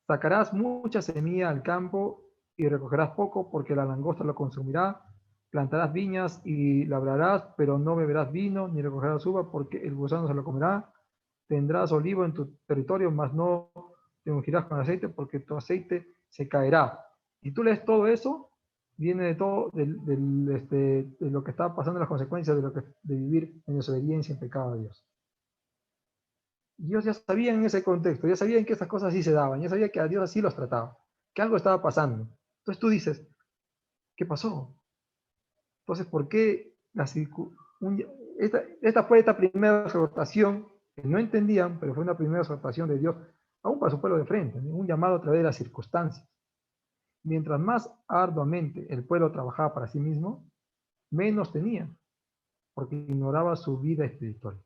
sacarás mucha semilla al campo y recogerás poco porque la langosta lo consumirá. Plantarás viñas y labrarás, pero no beberás vino ni recogerás uva porque el gusano se lo comerá. Tendrás olivo en tu territorio, mas no te ungirás con aceite porque tu aceite se caerá. Y tú lees todo eso, viene de todo, de lo que está pasando, las consecuencias de vivir en desobediencia, en pecado a Dios. Dios ya sabía en ese contexto, ya sabía que esas cosas así se daban, ya sabía que a Dios así los trataba, que algo estaba pasando. Entonces tú dices, ¿qué pasó? Entonces, ¿por qué esta fue esta primera exhortación que no entendían, pero fue una primera exhortación de Dios, aún para su pueblo de frente, un llamado a través de las circunstancias? Mientras más arduamente el pueblo trabajaba para sí mismo, menos tenía, porque ignoraba su vida espiritual.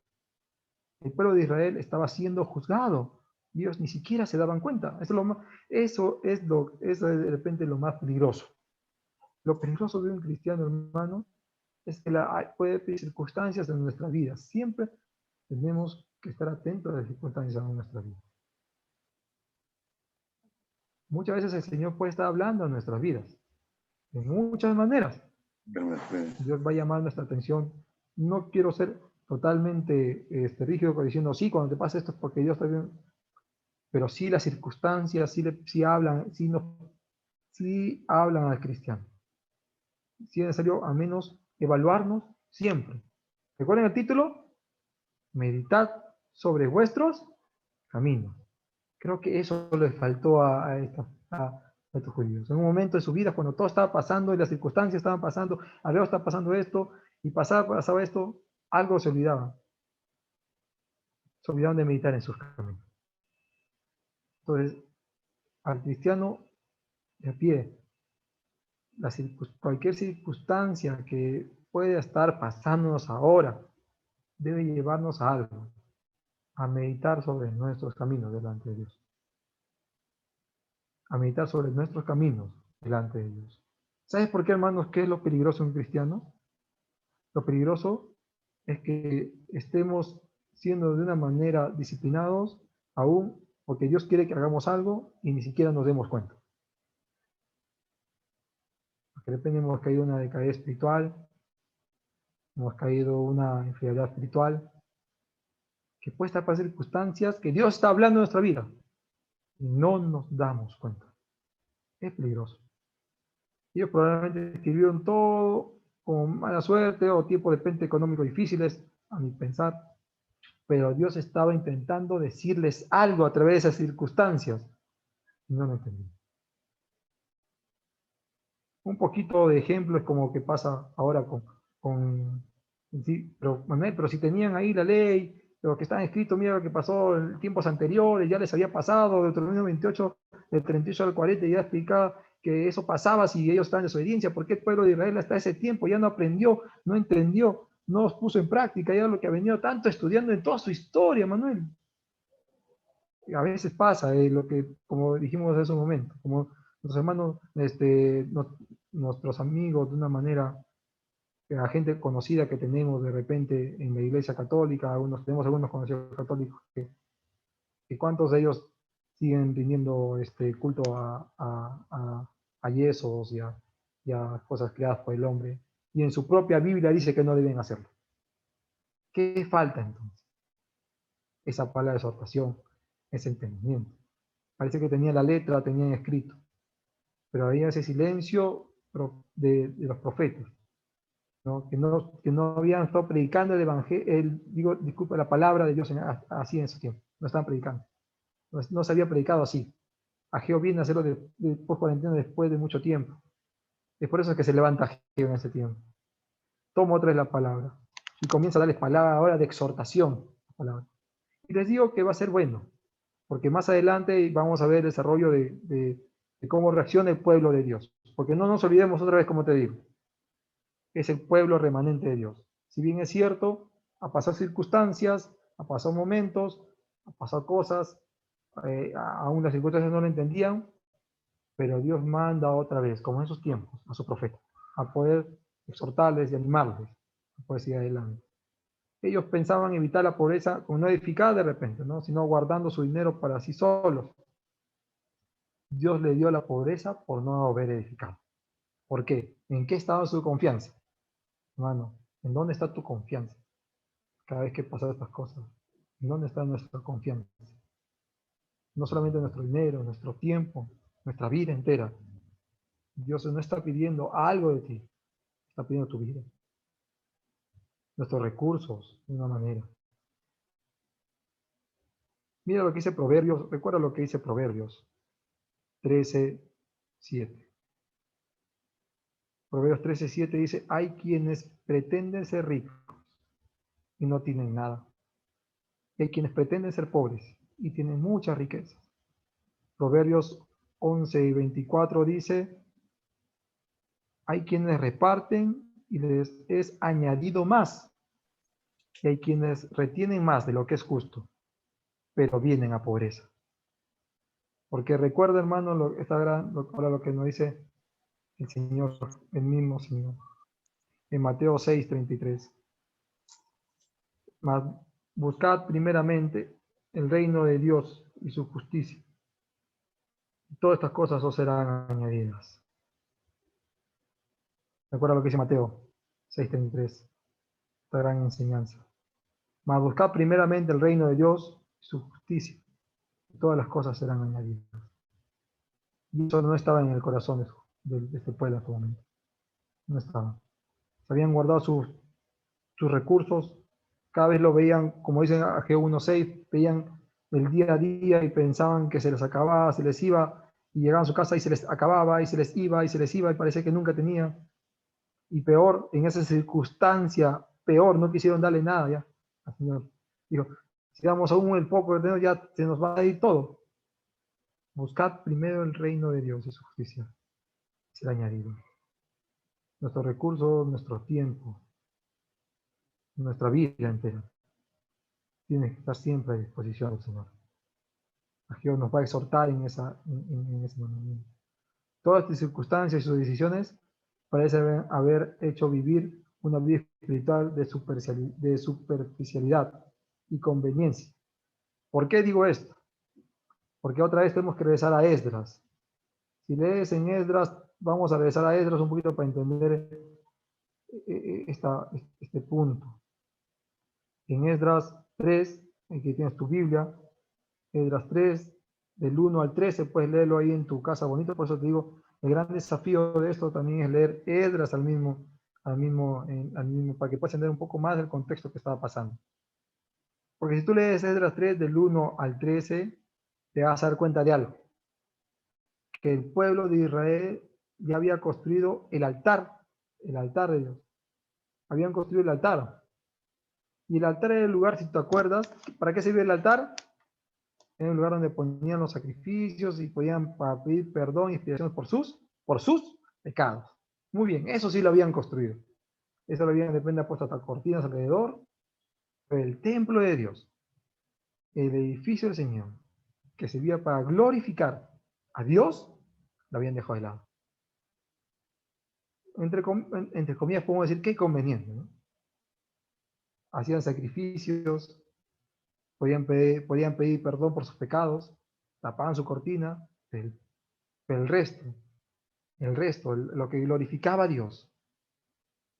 El pueblo de Israel estaba siendo juzgado. Dios ni siquiera se daban cuenta. Eso es de repente lo más peligroso. Lo peligroso de un cristiano, hermano, es que puede haber circunstancias en nuestra vida. Siempre tenemos que estar atentos a las circunstancias en nuestra vida. Muchas veces el Señor puede estar hablando en nuestras vidas, de muchas maneras. Dios va a llamar nuestra atención. No quiero ser totalmente rígido diciendo, sí, cuando te pasa esto es porque Dios está bien. Pero sí las circunstancias, sí hablan al cristiano. Sí es necesario al menos evaluarnos siempre. ¿Recuerden el título? Meditad sobre vuestros caminos. Creo que eso les faltó a estos judíos. En un momento de su vida, cuando todo estaba pasando y las circunstancias estaban pasando, alrededor estaba pasando esto, y pasaba esto, algo se olvidaba. Se olvidaban de meditar en sus caminos. Entonces, al cristiano de a pie, cualquier circunstancia que pueda estar pasándonos ahora debe llevarnos a algo, a meditar sobre nuestros caminos delante de Dios. A meditar sobre nuestros caminos delante de Dios. ¿Sabes por qué, hermanos, qué es lo peligroso en un cristiano? Lo peligroso es que estemos siendo de una manera disciplinados, aún porque Dios quiere que hagamos algo y ni siquiera nos demos cuenta. Porque de repente hemos caído en una decadencia espiritual, hemos caído en una infidelidad espiritual, que puede estar para circunstancias que Dios está hablando en nuestra vida y no nos damos cuenta. Es peligroso. Ellos probablemente escribieron todo con mala suerte o tiempos de repente económicos difíciles, a mi pensar, pero Dios estaba intentando decirles algo a través de esas circunstancias y no lo entendí. Un poquito de ejemplo es como que pasa ahora sí, pero, Manuel, pero si tenían ahí la ley, lo que está escrito, mira lo que pasó en tiempos anteriores, ya les había pasado, de Deuteronomio 28, del 38 al 40, ya explicaba que eso pasaba si ellos estaban en desobediencia. ¿Por qué el pueblo de Israel hasta ese tiempo ya no aprendió, no entendió, no los puso en práctica ya lo que ha venido tanto estudiando en toda su historia, Manuel? a veces pasa, lo que, como dijimos hace un momento, como nuestros hermanos, nuestros amigos, de una manera, la gente conocida que tenemos de repente en la iglesia católica, tenemos algunos conocidos católicos, que cuántos de ellos siguen rindiendo culto a yesos y a cosas creadas por el hombre, y en su propia Biblia dice que no deben hacerlo. ¿Qué falta entonces? Esa palabra de exhortación, ese entendimiento. Parece que tenía la letra, tenían escrito, pero había ese silencio de los profetas, ¿no? Que no habían estado predicando el evangelio, disculpa, la palabra de Dios así en ese tiempo. No estaban predicando. No se había predicado así. Ageo viene a hacerlo por cuarentena después de mucho tiempo. Es por eso que se levanta Ageo en ese tiempo. Toma otra vez la palabra y comienza a darles palabra ahora de exhortación. Y les digo que va a ser bueno, porque más adelante vamos a ver el desarrollo de cómo reacciona el pueblo de Dios. Porque no nos olvidemos otra vez, como te digo, es el pueblo remanente de Dios. Si bien es cierto, ha pasado circunstancias, ha pasado momentos, ha pasado cosas, aún las circunstancias no lo entendían, pero Dios manda otra vez, como en esos tiempos, a su profeta, a poder exhortarles y animarles a poder seguir adelante. Ellos pensaban evitar la pobreza con no edificar de repente, ¿no? Sino guardando su dinero para sí solos. Dios le dio la pobreza por no haber edificado. ¿Por qué? ¿En qué estaba su confianza? Hermano, ¿en dónde está tu confianza? Cada vez que pasan estas cosas, ¿en dónde está nuestra confianza? No solamente nuestro dinero, nuestro tiempo, nuestra vida entera. Dios no está pidiendo algo de ti, está pidiendo tu vida, nuestros recursos, de una manera. Mira lo que dice Proverbios, recuerda lo que dice Proverbios 13:7. Proverbios 13:7 dice, hay quienes pretenden ser ricos y no tienen nada. Y hay quienes pretenden ser pobres y tienen muchas riquezas. Proverbios 11:24 dice, hay quienes reparten y les es añadido más. Y hay quienes retienen más de lo que es justo, pero vienen a pobreza. Porque recuerda, hermano, ahora lo que nos dice el Señor, el mismo Señor, en Mateo 6:33. Mas buscad primeramente el reino de Dios y su justicia. Y todas estas cosas os serán añadidas. Recuerda lo que dice Mateo 6:33, esta gran enseñanza. Mas buscad primeramente el reino de Dios y su justicia. Y todas las cosas serán añadidas. Y eso no estaba en el corazón de este pueblo en este momento. No estaba. Se habían guardado sus recursos. Cada vez lo veían, como dicen Ageo 1:6, veían el día a día y pensaban que se les acababa, se les iba, y llegaban a su casa y se les acababa, y se les iba, y se les iba, y parecía que nunca tenían. Y peor, en esa circunstancia, peor, no quisieron darle nada ya al Señor. Dijo, si damos aún el poco que tenemos, ya se nos va a ir todo. Buscad primero el reino de Dios y su justicia. Será añadido. Nuestros recursos, nuestro tiempo, nuestra vida entera, tiene que estar siempre a disposición del Señor. Dios nos va a exhortar en ese mandamiento. Todas estas circunstancias y sus decisiones parecen haber hecho vivir una vida espiritual de superficialidad y conveniencia. ¿Por qué digo esto? Porque otra vez tenemos que regresar a Esdras. Si lees en Esdras, vamos a regresar a Esdras un poquito para entender este punto. En Esdras 3, en que tienes tu Biblia, Esdras 3, del 1 al 13, puedes leerlo ahí en tu casa bonito, por eso te digo, el gran desafío de esto también es leer Esdras al mismo, para que puedas entender un poco más del contexto que estaba pasando. Porque si tú lees Esdras 3, del 1 al 13, te vas a dar cuenta de algo, que el pueblo de Israel ya había construido el altar de Dios. Habían construido el altar. Y el altar era el lugar, si te acuerdas, ¿para qué sirve el altar? Era un lugar donde ponían los sacrificios y podían pedir perdón y expiación por sus pecados. Muy bien, eso sí lo habían construido. Eso lo habían, depende, puesto hasta cortinas alrededor. Pero el templo de Dios, el edificio del Señor, que servía para glorificar a Dios, lo habían dejado de lado. Entre comillas podemos decir qué conveniente, ¿no? Hacían sacrificios, podían pedir perdón por sus pecados, tapaban su cortina, pero el resto, lo que glorificaba a Dios,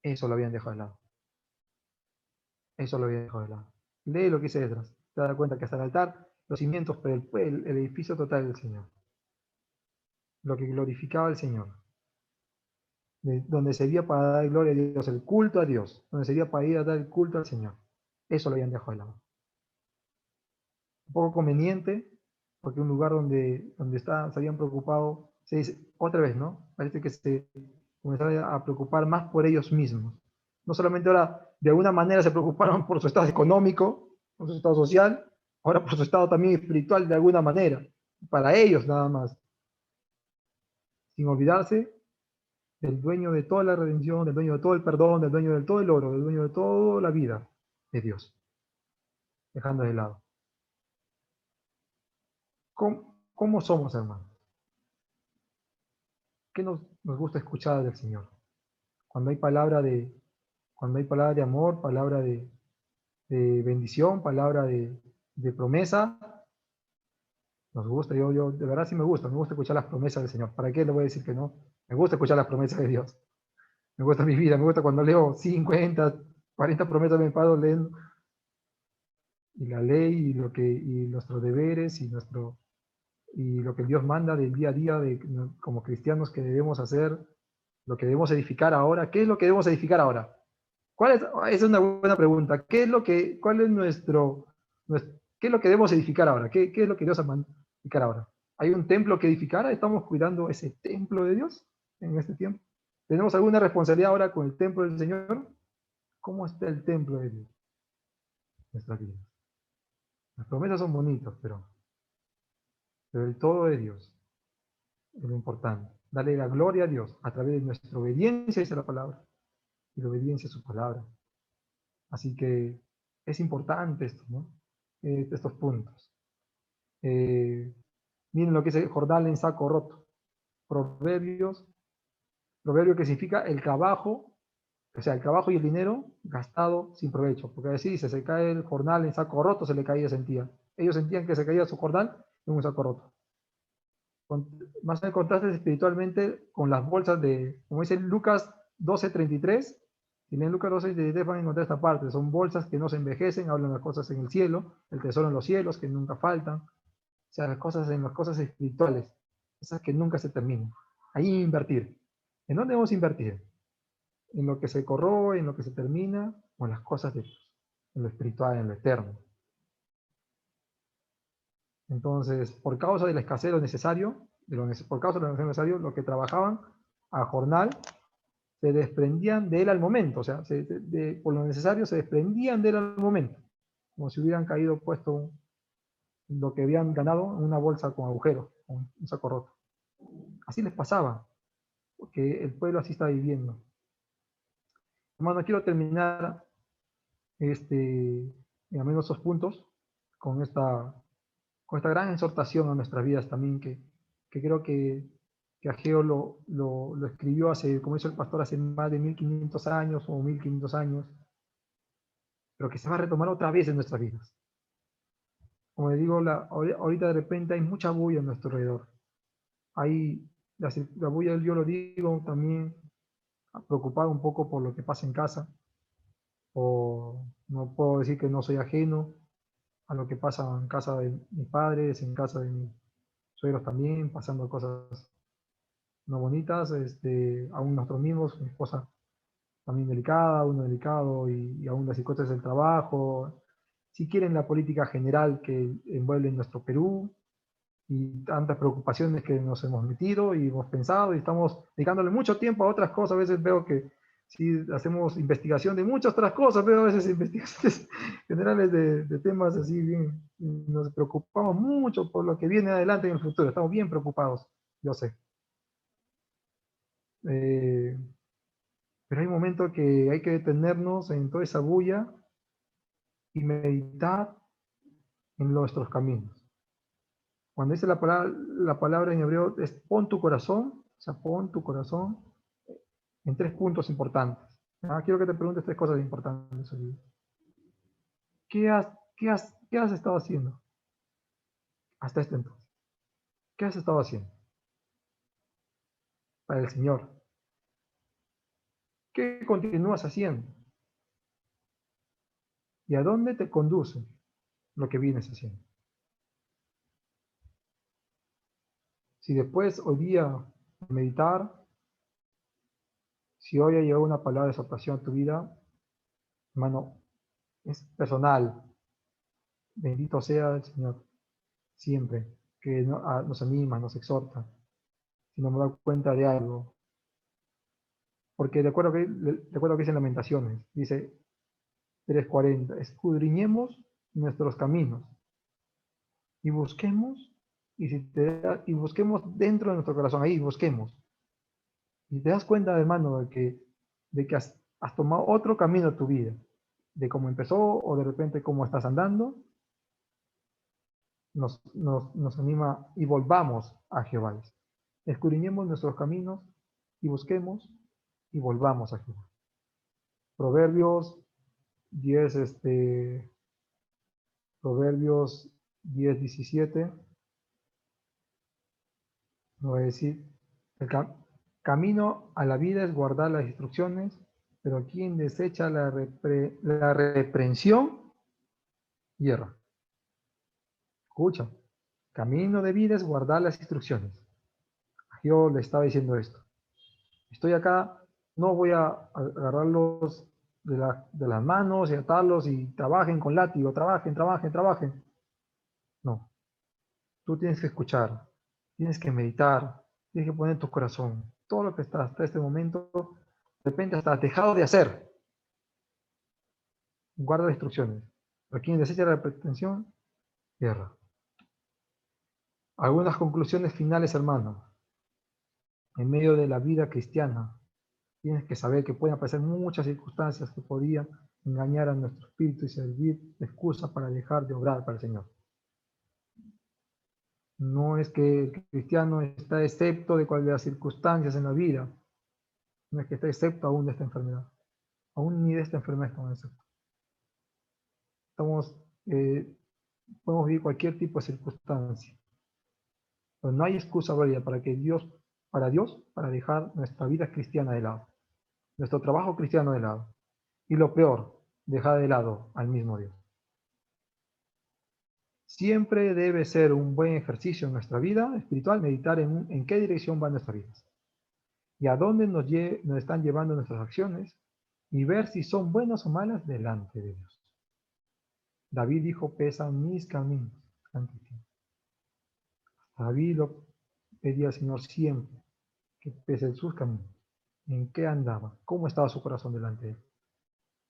eso lo habían dejado de lado. Eso lo habían dejado de lado. Lee lo que dice detrás. Te das cuenta que hasta el altar, los cimientos, pero el edificio total del Señor. Lo que glorificaba al Señor. Donde servía para dar gloria a Dios, el culto a Dios. Donde servía para ir a dar el culto al Señor. Eso lo habían dejado de lado. Un poco conveniente, porque un lugar donde se habían preocupado, se dice, otra vez, ¿no? Parece que se comenzaron a preocupar más por ellos mismos. No solamente ahora, de alguna manera se preocuparon por su estado económico, por su estado social, ahora por su estado también espiritual de alguna manera, para ellos nada más. Sin olvidarse del dueño de toda la redención, del dueño de todo el perdón, del dueño de todo el oro, del dueño de toda la vida de Dios. Dejando de lado. ¿Cómo somos, hermanos? ¿Qué nos gusta escuchar del Señor? Cuando hay palabra de amor, palabra de bendición, palabra de promesa, nos gusta. Yo de verdad sí me gusta escuchar las promesas del Señor. ¿Para qué le voy a decir que no? Me gusta escuchar las promesas de Dios. Me gusta mi vida, me gusta cuando leo 50, 40 promesas de mi Padre leyendo. Y la ley y nuestros deberes y lo que Dios manda del día a día como cristianos que debemos hacer, lo que debemos edificar ahora. ¿Qué es lo que debemos edificar ahora? Esa es una buena pregunta. ¿Qué es lo que debemos edificar ahora? ¿Qué es lo que Dios va a edificar ahora? ¿Hay un templo que edificar? ¿Estamos cuidando ese templo de Dios en este tiempo? ¿Tenemos alguna responsabilidad ahora con el templo del Señor? ¿Cómo está el templo de Dios? Nuestra vida. Las promesas son bonitas, pero el todo de Dios es lo importante. Darle la gloria a Dios a través de nuestra obediencia, dice la palabra, y la obediencia a su palabra. Así que es importante esto, ¿no? Estos puntos. Miren lo que dice Jordán en saco roto. Proverbio que significa el trabajo, o sea, el trabajo y el dinero gastado sin provecho. Porque así dice, se cae el jornal en saco roto, se le caía, sentía. Ellos sentían que se caía su jornal en un saco roto. Más en contraste espiritualmente con las bolsas como dice Lucas 12:33, si leen Lucas 12:33 van a encontrar esta parte, son bolsas que no se envejecen, hablan de las cosas en el cielo, el tesoro en los cielos, que nunca faltan, o sea, las cosas espirituales, esas que nunca se terminan. Ahí invertir. ¿En dónde debemos invertir? ¿En lo que se corroe, en lo que se termina, o en las cosas de Dios, en lo espiritual, en lo eterno? Entonces, por causa de la escasez de lo necesario, por causa de lo necesario, lo que trabajaban a jornal se desprendían de él al momento, o sea, por lo necesario se desprendían de él al momento, como si hubieran caído puesto lo que habían ganado en una bolsa con agujeros, con un saco roto. Así les pasaba, porque el pueblo así está viviendo. Hermano, quiero terminar al menos esos puntos con esta gran exhortación a nuestras vidas también, que creo que Ageo lo escribió hace, como hizo el pastor, hace más de 1500 años o 1500 años, pero que se va a retomar otra vez en nuestras vidas. Como les digo, ahorita de repente hay mucha bulla en nuestro alrededor. Hay la bulla, yo lo digo también, preocupado un poco por lo que pasa en casa, o no puedo decir que no soy ajeno a lo que pasa en casa de mis padres, en casa de mis suegros también, pasando cosas no bonitas, aún nosotros mismos, mi esposa también delicada, uno delicado, y aún las circunstancias del trabajo, si quieren la política general que envuelve nuestro Perú, y tantas preocupaciones que nos hemos metido y hemos pensado, y estamos dedicándole mucho tiempo a otras cosas. A veces veo que si hacemos investigación de muchas otras cosas, veo a veces investigaciones generales de temas así bien, nos preocupamos mucho por lo que viene adelante en el futuro, estamos bien preocupados, yo sé. Pero hay momentos que hay que detenernos en toda esa bulla y meditar en nuestros caminos. Cuando dice la palabra en hebreo es pon tu corazón, o sea, pon tu corazón en 3 puntos importantes. Quiero que te preguntes 3 cosas importantes. ¿Qué has estado haciendo hasta este entonces? ¿Qué has estado haciendo para el Señor? ¿Qué continúas haciendo? ¿Y a dónde te conduce lo que vienes haciendo? Si después hoy día meditar, si hoy ha llegado una palabra de exhortación a tu vida, hermano, es personal. Bendito sea el Señor siempre, que nos anima, nos exhorta, si nos da cuenta de algo. Porque recuerdo que dice en Lamentaciones, dice 3:40, escudriñemos nuestros caminos y busquemos, y busquemos dentro de nuestro corazón, ahí busquemos. Y te das cuenta, hermano, de que has tomado otro camino en tu vida, de cómo empezó o de repente cómo estás andando, nos anima y volvamos a Jehová. Escudriñemos nuestros caminos y busquemos y volvamos a Jehová. Proverbios 10, Proverbios 10:17, voy a decir, el camino a la vida es guardar las instrucciones, pero quien desecha la reprensión, hierra. Escucha, camino de vida es guardar las instrucciones. Yo le estaba diciendo esto. Estoy acá, no voy a agarrarlos de las manos y atarlos y trabajen con látigo, trabajen. No, tú tienes que escuchar, tienes que meditar, tienes que poner en tu corazón todo lo que está hasta este momento, de repente hasta has dejado de hacer. Guarda las instrucciones. Pero quien desecha la pretensión, guerra. Algunas conclusiones finales, hermano. En medio de la vida cristiana, tienes que saber que pueden aparecer muchas circunstancias que podrían engañar a nuestro espíritu y servir de excusa para dejar de obrar para el Señor. No es que el cristiano está excepto de cualquier circunstancias en la vida, no es que está excepto aún de esta enfermedad, aún ni de esta enfermedad estamos exceptos. Podemos vivir cualquier tipo de circunstancia, pero no hay excusa válida para dejar nuestra vida cristiana de lado, nuestro trabajo cristiano de lado, y lo peor, dejar de lado al mismo Dios. Siempre debe ser un buen ejercicio en nuestra vida espiritual meditar en qué dirección van nuestras vidas y a dónde nos están llevando nuestras acciones y ver si son buenas o malas delante de Dios. David dijo, pesan mis caminos ante ti. David lo pedía al Señor siempre, que pese sus caminos, en qué andaba, cómo estaba su corazón delante de él.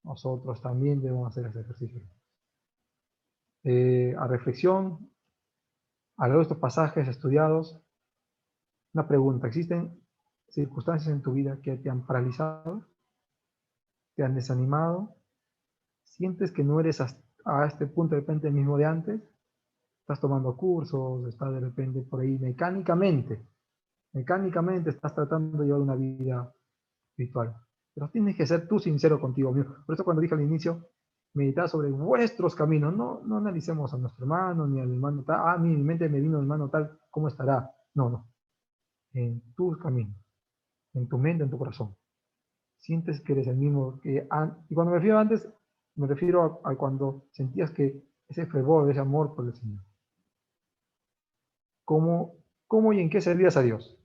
Nosotros también debemos hacer ese ejercicio. A reflexión, a lo de estos pasajes estudiados, una pregunta, ¿existen circunstancias en tu vida que te han paralizado? ¿Te han desanimado? ¿Sientes que no eres a este punto de repente el mismo de antes? Estás tomando cursos, estás de repente por ahí mecánicamente estás tratando de llevar una vida espiritual. Pero tienes que ser tú sincero contigo mismo. Por eso cuando dije al inicio, meditar sobre vuestros caminos, no analicemos a nuestro hermano ni al hermano tal, mi mente me vino el hermano tal, ¿cómo estará? No, en tus caminos, en tu mente, en tu corazón. Sientes que eres el mismo que antes. Y cuando me refiero a antes, me refiero a cuando sentías que ese fervor, ese amor por el Señor. ¿Cómo y en qué servías a Dios?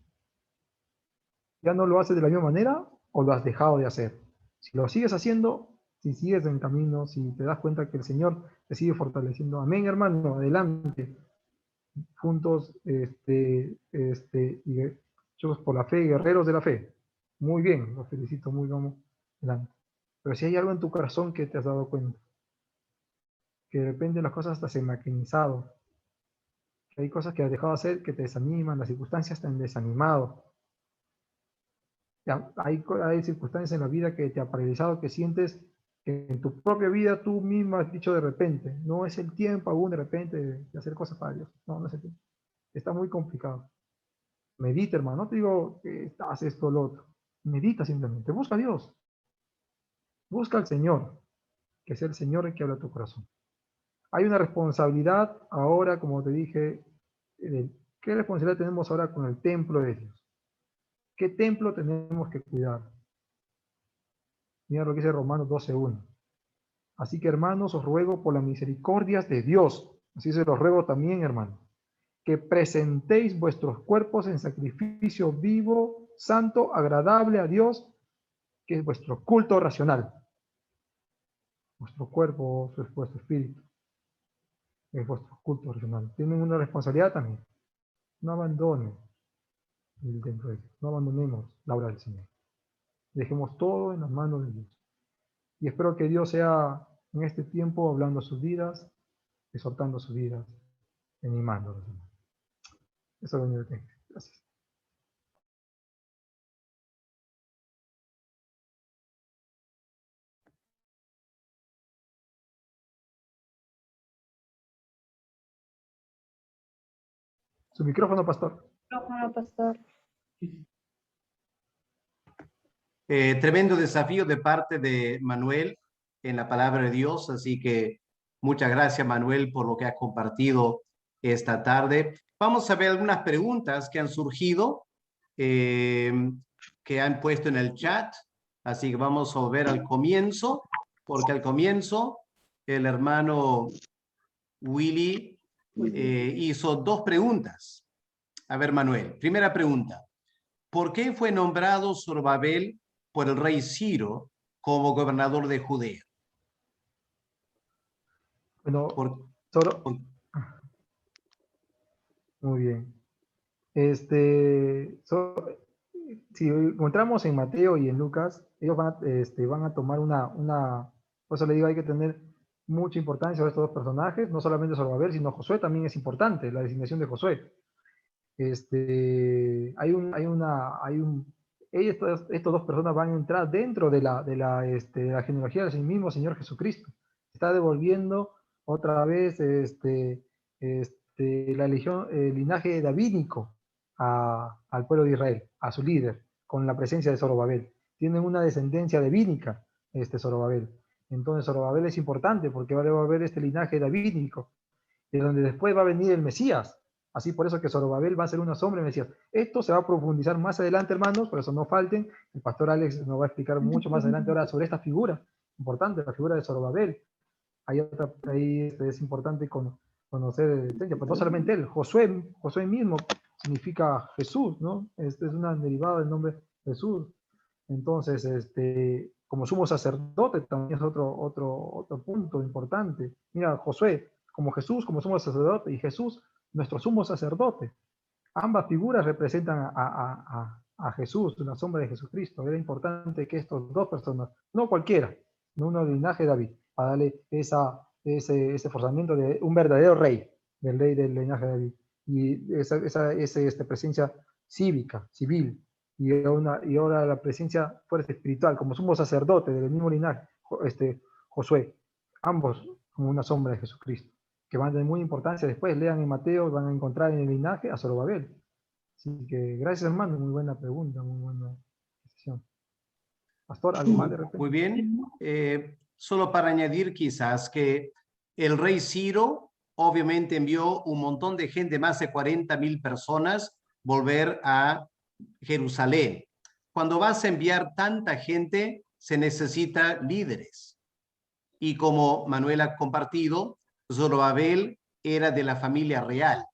¿Ya no lo haces de la misma manera o lo has dejado de hacer? Si lo sigues haciendo, si sigues en camino, si te das cuenta que el Señor te sigue fortaleciendo, amén, hermano, adelante. Juntos, hechos por la fe, guerreros de la fe. Muy bien, los felicito, muy vamos, adelante. Pero si hay algo en tu corazón que te has dado cuenta, que de repente las cosas hasta se han maquinizado, que hay cosas que has dejado de hacer que te desaniman, las circunstancias te han desanimado, hay circunstancias en la vida que te ha paralizado, que sientes que en tu propia vida tú mismo has dicho de repente, no es el tiempo aún de repente de hacer cosas para Dios, no es el tiempo. está muy complicado. Medita, hermano. No te digo que haz esto o lo otro. Medita simplemente. Busca a Dios. Busca al Señor. Que sea el Señor el que habla a tu corazón. Hay una responsabilidad ahora, como te dije, ¿qué responsabilidad tenemos ahora con el templo de Dios? ¿Qué templo tenemos que cuidar? Mira lo que dice Romanos 12:1. Así que, hermanos, os ruego por las misericordias de Dios, así se los ruego también, hermanos, que presentéis vuestros cuerpos en sacrificio vivo, santo, agradable a Dios, que es vuestro culto racional. Vuestro cuerpo, vuestro espíritu, es vuestro culto racional. Tienen una responsabilidad también. No abandonen el templo de Dios, no abandonemos la obra del Señor. Dejemos todo en las manos de Dios. Y espero que Dios sea en este tiempo hablando a sus vidas, exhortando sus vidas, animándolos. Eso es lo único que tengo. Gracias. Su micrófono, pastor. Micrófono, pastor. Tremendo desafío de parte de Manuel en la palabra de Dios, así que muchas gracias, Manuel, por lo que has compartido esta tarde. Vamos a ver algunas preguntas que han surgido, que han puesto en el chat, así que vamos a ver al comienzo, porque al comienzo el hermano Willy hizo dos preguntas. A ver, Manuel, primera pregunta. ¿Por qué fue nombrado Zorobabel por el rey Ciro como gobernador de Judea? Bueno, Por- solo... por- Muy bien. Si encontramos en Mateo y en Lucas, ellos van a tomar por eso le digo, hay que tener mucha importancia sobre estos dos personajes, no solamente Zorobabel, sino Josué también es importante, la designación de Josué. Estos dos personas van a entrar dentro de la genealogía del mismo Señor Jesucristo. Está devolviendo otra vez el linaje davídico al pueblo de Israel, a su líder, con la presencia de Zorobabel. Tienen una descendencia davídica, Zorobabel. Entonces Zorobabel es importante porque va a haber este linaje davídico, de donde después va a venir el Mesías. Así por eso que Zorobabel va a ser una sombra del Mesías. Esto se va a profundizar más adelante, hermanos, por eso no falten. El pastor Alex nos va a explicar mucho más adelante ahora sobre esta figura importante, la figura de Zorobabel. Ahí es importante conocer, pero no solamente él, Josué mismo significa Jesús, ¿no? Es una derivada del nombre Jesús. Entonces, como sumo sacerdote también es otro punto importante. Mira, Josué, como Jesús, como sumo sacerdote, y Jesús, nuestro sumo sacerdote. Ambas figuras representan a Jesús, la sombra de Jesucristo. Era importante que estos dos personas, no cualquiera, no uno del linaje de David, para darle ese forzamiento de un verdadero rey, del rey del linaje de David. Y esa presencia cívica, civil, y ahora la presencia fuerte espiritual, como sumo sacerdote del mismo linaje, Josué, ambos como una sombra de Jesucristo, que van a tener muy importancia. Después lean en Mateo, van a encontrar en el linaje a Zorobabel. Así que gracias, hermano, muy buena pregunta, muy buena decisión. Pastor, ¿algo más de repente? Muy bien. Solo para añadir quizás que el rey Ciro obviamente envió un montón de gente, más de 40,000 personas, volver a Jerusalén. Cuando vas a enviar tanta gente, se necesita líderes. Y como Manuel ha compartido, Zorobabel era de la familia real.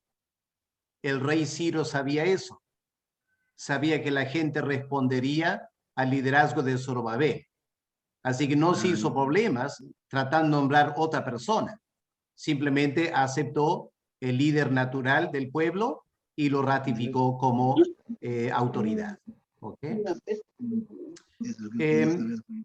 El rey Ciro sabía eso. Sabía que la gente respondería al liderazgo de Zorobabel. Así que no se hizo problemas tratando de nombrar otra persona. Simplemente aceptó el líder natural del pueblo y lo ratificó como autoridad. ¿Okay?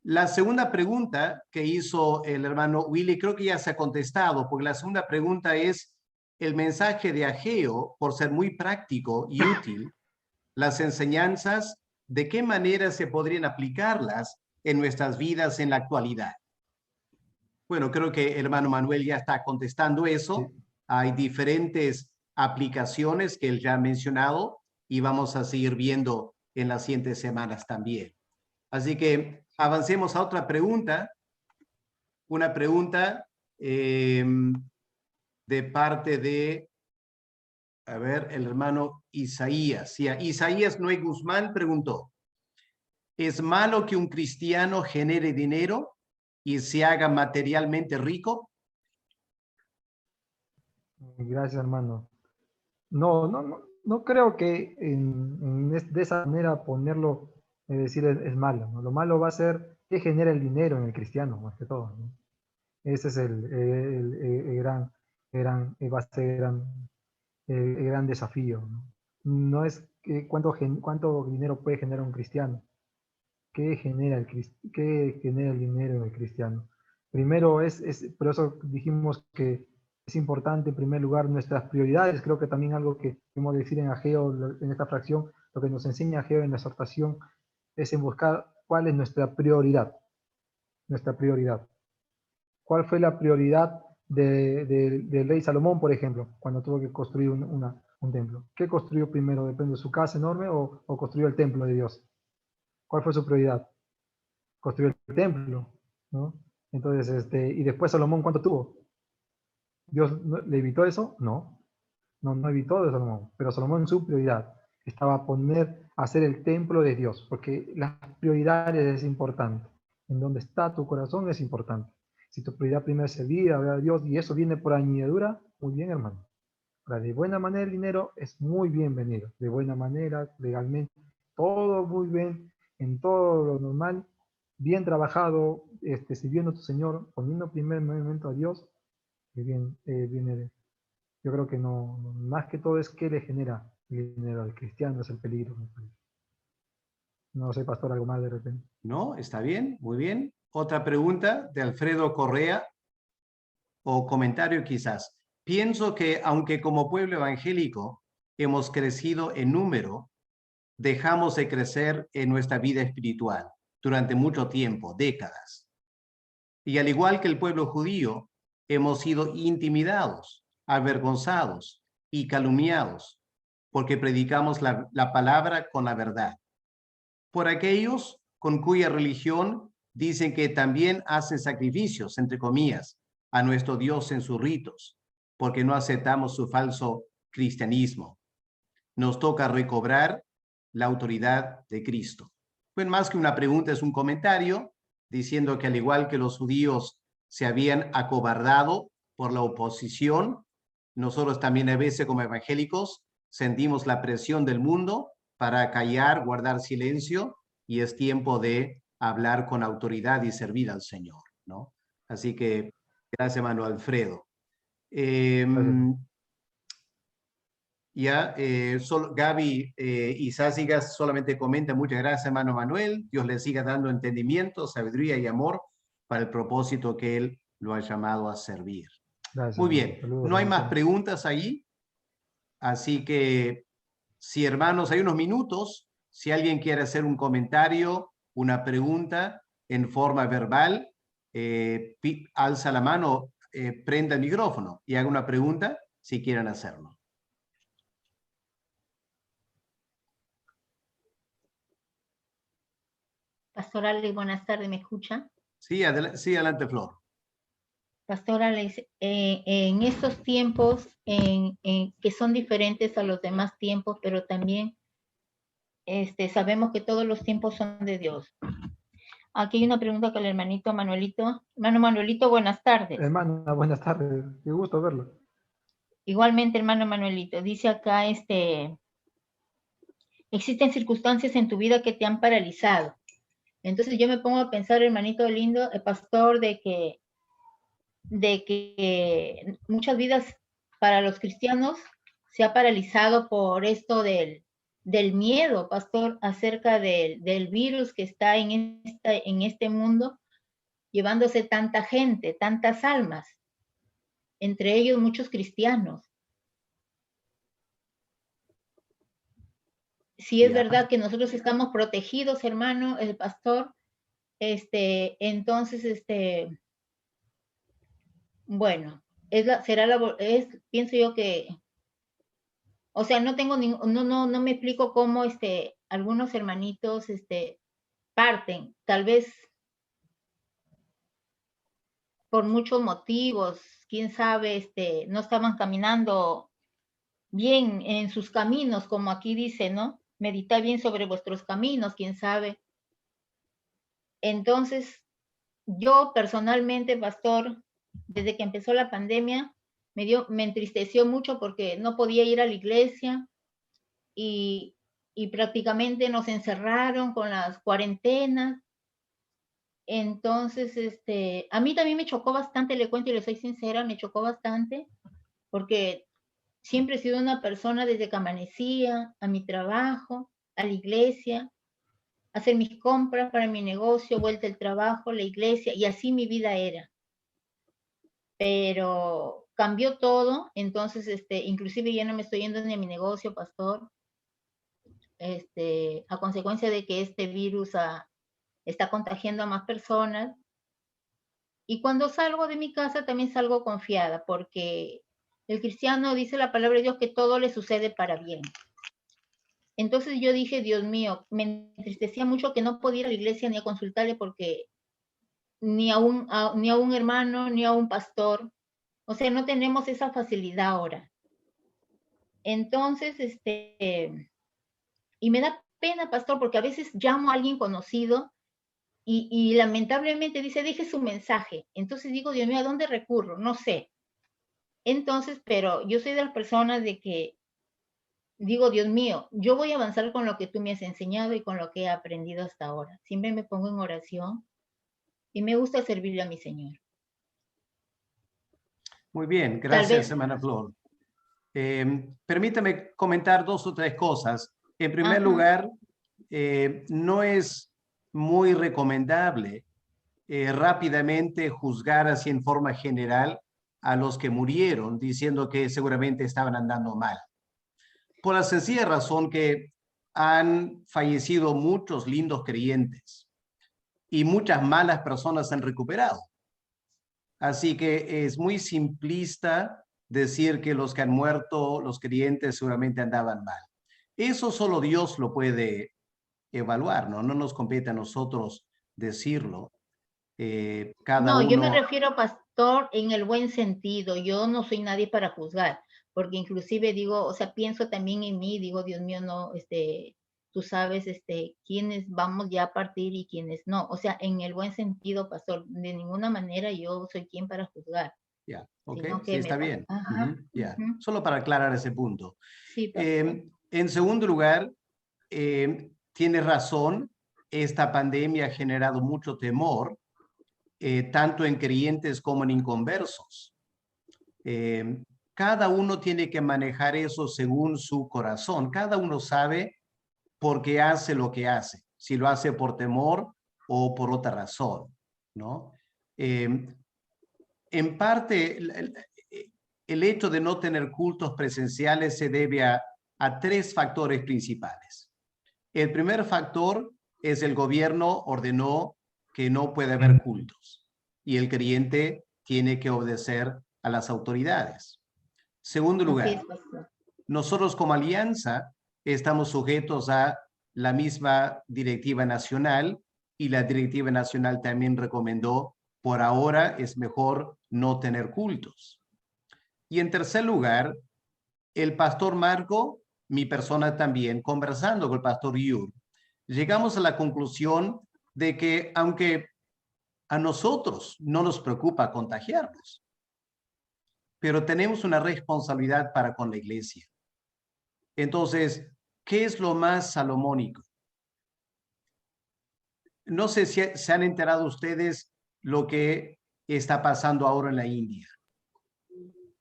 La segunda pregunta que hizo el hermano Willy, creo que ya se ha contestado, porque la segunda pregunta es el mensaje de Ageo, por ser muy práctico y útil, las enseñanzas, ¿de qué manera se podrían aplicarlas en nuestras vidas en la actualidad? Bueno, creo que el hermano Manuel ya está contestando eso. Sí. Hay diferentes aplicaciones que él ya ha mencionado y vamos a seguir viendo en las siguientes semanas también. Así que avancemos a otra pregunta. Una pregunta de parte de, a ver, el hermano Isaías. Sí, Isaías Noé Guzmán preguntó, ¿es malo que un cristiano genere dinero y se haga materialmente rico? Gracias, hermano. No creo que de esa manera ponerlo, es decir, es malo, ¿no? Lo malo va a ser que genera el dinero en el cristiano, más que todo, ¿no? Ese es va a ser el gran desafío, ¿no? No es cuánto dinero puede generar un cristiano, qué genera el dinero en el cristiano. Primero por eso dijimos que es importante en primer lugar nuestras prioridades. Creo que también algo que podemos decir en Ageo, en esta fracción, lo que nos enseña Ageo en la exhortación es en buscar cuál es nuestra prioridad. Nuestra prioridad. ¿Cuál fue la prioridad del rey Salomón, por ejemplo, cuando tuvo que construir un templo? ¿Qué construyó primero? ¿Depende de su casa enorme o construyó el templo de Dios? ¿Cuál fue su prioridad? Construyó el templo, ¿no? Entonces, y después Salomón, ¿cuánto tuvo? ¿Dios le evitó eso? No evitó de Salomón, pero Salomón su prioridad estaba a hacer el templo de Dios, porque las prioridades es importante. En donde está tu corazón es importante. Si tu prioridad primero es servir, a Dios, y eso viene por añadidura, muy bien, hermano. Ahora, de buena manera el dinero es muy bienvenido, de buena manera, legalmente, todo muy bien, en todo lo normal, bien trabajado, sirviendo a tu Señor, poniendo primer momento a Dios, y viene. Yo creo que más que todo es que le genera el dinero al cristiano, es el peligro. No sé, pastor, algo más de repente. No, está bien, muy bien. Otra pregunta de Alfredo Correa o comentario quizás. Pienso que aunque como pueblo evangélico hemos crecido en número, dejamos de crecer en nuestra vida espiritual durante mucho tiempo, décadas. Y al igual que el pueblo judío, hemos sido intimidados, avergonzados y calumniados porque predicamos la palabra con la verdad. Por aquellos con cuya religión dicen que también hacen sacrificios, entre comillas, a nuestro Dios en sus ritos, porque no aceptamos su falso cristianismo. Nos toca recobrar la autoridad de Cristo. Pues más que una pregunta, es un comentario diciendo que al igual que los judíos se habían acobardado por la oposición, nosotros también a veces como evangélicos sentimos la presión del mundo para callar, guardar silencio, y es tiempo de hablar con autoridad y servir al Señor, ¿no? Así que gracias, hermano Alfredo. Gracias. Ya, Gaby y Sásigas solamente comenta, muchas gracias, hermano Manuel. Dios le siga dando entendimiento, sabiduría y amor para el propósito que Él lo ha llamado a servir. Gracias, Muy hermano. bien, Saludos, no hay más bendiciones. preguntas ahí, así que si hermanos, hay unos minutos, si alguien quiere hacer un comentario, una pregunta en forma verbal, alza la mano, prenda el micrófono y haga una pregunta si quieren hacerlo. Pastor Alex, buenas tardes, ¿me escucha? Sí, adelante, Flor. Pastor Alex, en estos tiempos que son diferentes a los demás tiempos, pero también sabemos que todos los tiempos son de Dios. Aquí hay una pregunta con el hermanito Manuelito. Hermano Manuelito, buenas tardes. Hermana, buenas tardes. Qué gusto verlo. Igualmente, hermano Manuelito, dice acá, existen circunstancias en tu vida que te han paralizado. Entonces yo me pongo a pensar, hermanito lindo, el pastor, de que muchas vidas para los cristianos se ha paralizado por esto del miedo, pastor, acerca del virus que está en este mundo, llevándose tanta gente, tantas almas, entre ellos muchos cristianos. Si es verdad que nosotros estamos protegidos, hermano, el pastor, entonces, bueno, pienso yo que O sea, no tengo no me explico cómo algunos hermanitos parten, tal vez por muchos motivos, quién sabe, no estaban caminando bien en sus caminos, como aquí dice, ¿no? Meditad bien sobre vuestros caminos, quién sabe. Entonces, yo personalmente, pastor, desde que empezó la pandemia, me entristeció mucho porque no podía ir a la iglesia y prácticamente nos encerraron con las cuarentenas. Entonces, a mí también me chocó bastante, le cuento y le soy sincera, me chocó bastante porque siempre he sido una persona desde que amanecía, a mi trabajo, a la iglesia, hacer mis compras para mi negocio, vuelta al trabajo, la iglesia, y así mi vida era. Pero cambió todo, entonces, inclusive ya no me estoy yendo ni a mi negocio, pastor, a consecuencia de que este virus está contagiando a más personas. Y cuando salgo de mi casa también salgo confiada, porque el cristiano dice la palabra de Dios que todo le sucede para bien. Entonces yo dije, Dios mío, me entristecía mucho que no podía ir a la iglesia ni a consultarle porque ni a un hermano, ni a un pastor, o sea, no tenemos esa facilidad ahora. Entonces, y me da pena, pastor, porque a veces llamo a alguien conocido y lamentablemente dice, deje su mensaje. Entonces digo, Dios mío, ¿a dónde recurro? No sé. Entonces, pero yo soy de las personas de que digo, Dios mío, yo voy a avanzar con lo que tú me has enseñado y con lo que he aprendido hasta ahora. Siempre me pongo en oración y me gusta servirle a mi Señor. Muy bien, Tal gracias, vez, hermana Flor. Permítame comentar 2 o 3 cosas. En primer ajá, lugar, no es muy recomendable rápidamente juzgar así en forma general a los que murieron, diciendo que seguramente estaban andando mal. Por la sencilla razón que han fallecido muchos lindos creyentes y muchas malas personas han recuperado. Así que es muy simplista decir que los que han muerto, los creyentes, seguramente andaban mal. Eso solo Dios lo puede evaluar, ¿no? No nos compete a nosotros decirlo. Cada no, yo me uno, refiero, pastor, en el buen sentido. Yo no soy nadie para juzgar, porque inclusive digo, o sea, pienso también en mí, digo, Dios mío, no, tú sabes, quiénes vamos ya a partir y quiénes no. O sea, en el buen sentido, pastor, de ninguna manera yo soy quien para juzgar, ya, ¿ok? sino Sí, que está bien. ajá, Ya, solo para aclarar ese punto. sí, pastor. En segundo lugar, tiene razón, esta pandemia ha generado mucho temor, tanto en creyentes como en inconversos. Cada uno tiene que manejar eso según su corazón. Cada uno sabe por qué hace lo que hace, si lo hace por temor o por otra razón, ¿no? En parte, el hecho de no tener cultos presenciales se debe a 3 factores principales. El primer factor es el gobierno ordenó que no puede haber cultos y el creyente tiene que obedecer a las autoridades. Segundo Así lugar, es, pastor. nosotros como alianza estamos sujetos a la misma directiva nacional y la directiva nacional también recomendó por ahora es mejor no tener cultos. Y en tercer lugar, el pastor Marco, mi persona también, conversando con el pastor Yur, llegamos a la conclusión de que aunque a nosotros no nos preocupa contagiarnos, pero tenemos una responsabilidad para con la iglesia. Entonces, ¿qué es lo más salomónico? No sé si se han enterado ustedes lo que está pasando ahora en la India.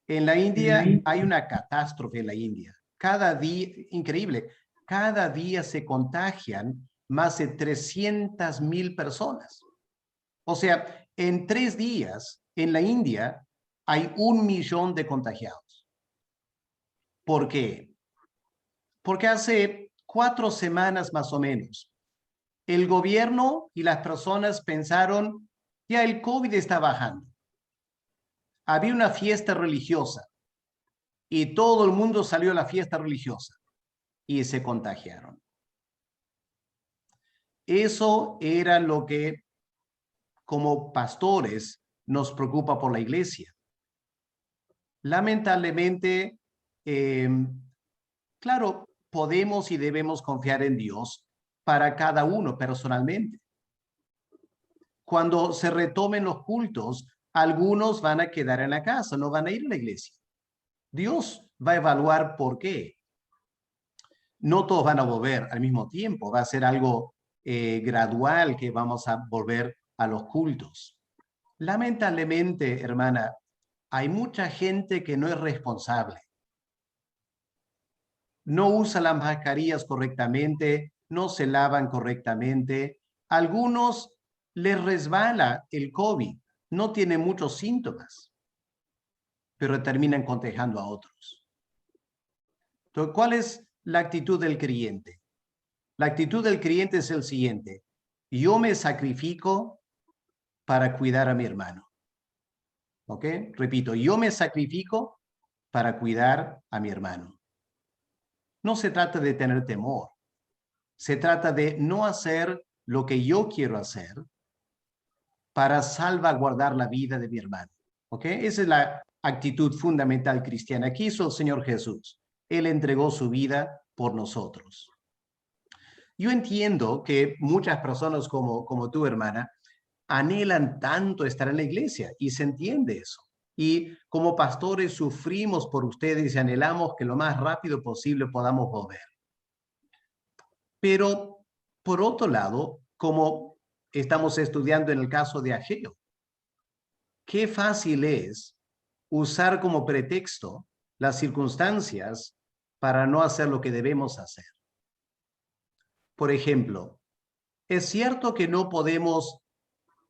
En la India hay una catástrofe en la India. Cada día, increíble, cada día se contagian más de 300,000 personas. O sea, en 3 días en la India hay 1 millón de contagiados. ¿Por qué? Porque hace 4 semanas más o menos, el gobierno y las personas pensaron, ya el COVID está bajando. Había una fiesta religiosa y todo el mundo salió a la fiesta religiosa y se contagiaron. Eso era lo que como pastores nos preocupa por la iglesia. Lamentablemente, claro, podemos y debemos confiar en Dios para cada uno personalmente. Cuando se retomen los cultos, algunos van a quedar en la casa, no van a ir a la iglesia. Dios va a evaluar por qué. No todos van a volver al mismo tiempo, va a ser algo gradual que vamos a volver a los cultos. Lamentablemente, hermana, hay mucha gente que no es responsable. No usa las mascarillas correctamente, no se lavan correctamente. Algunos les resbala el COVID, no tienen muchos síntomas, pero terminan contagiando a otros. Entonces, ¿cuál es la actitud del creyente? La actitud del creyente es el siguiente: yo me sacrifico para cuidar a mi hermano. ¿Ok? Repito, yo me sacrifico para cuidar a mi hermano. No se trata de tener temor. Se trata de no hacer lo que yo quiero hacer para salvaguardar la vida de mi hermano. ¿Ok? Esa es la actitud fundamental cristiana. Aquí hizo el Señor Jesús. Él entregó su vida por nosotros. Yo entiendo que muchas personas como tu hermana anhelan tanto estar en la iglesia y se entiende eso. Y como pastores sufrimos por ustedes y anhelamos que lo más rápido posible podamos volver. Pero por otro lado, como estamos estudiando en el caso de Ageo, qué fácil es usar como pretexto las circunstancias para no hacer lo que debemos hacer. Por ejemplo, es cierto que no podemos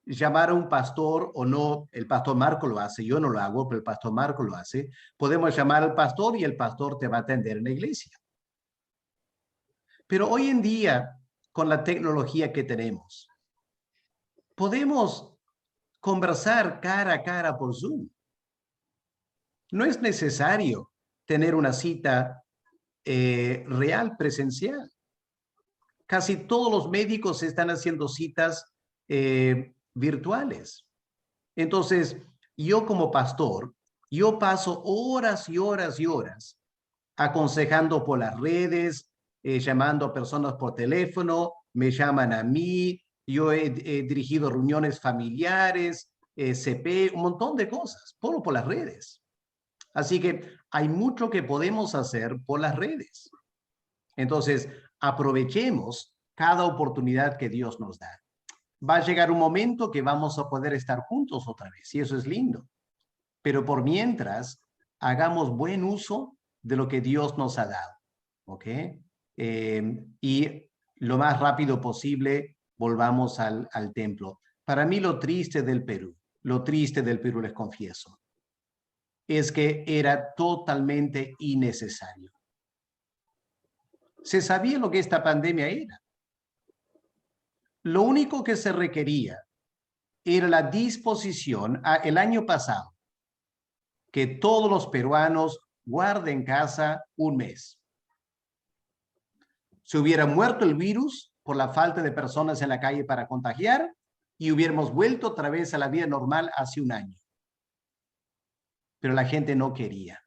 llamar a un pastor, o no, el pastor Marco lo hace, yo no lo hago, pero el pastor Marco lo hace. Podemos llamar al pastor y el pastor te va a atender en la iglesia. Pero hoy en día, con la tecnología que tenemos, podemos conversar cara a cara por Zoom. No es necesario tener una cita real, presencial. Casi todos los médicos están haciendo citas virtuales. Entonces, yo como pastor, yo paso horas y horas y horas aconsejando por las redes, llamando a personas por teléfono, me llaman a mí, yo he dirigido reuniones familiares, CP, un montón de cosas, por las redes. Así que hay mucho que podemos hacer por las redes. Entonces, aprovechemos cada oportunidad que Dios nos da. Va a llegar un momento que vamos a poder estar juntos otra vez, y eso es lindo. Pero por mientras, hagamos buen uso de lo que Dios nos ha dado, ¿ok? Y lo más rápido posible volvamos al templo. Para mí lo triste del Perú les confieso, es que era totalmente innecesario. Se sabía lo que esta pandemia era. Lo único que se requería era la disposición el año pasado que todos los peruanos guarden casa un mes. Se hubiera muerto el virus por la falta de personas en la calle para contagiar y hubiéramos vuelto otra vez a la vida normal hace un año. Pero la gente no quería.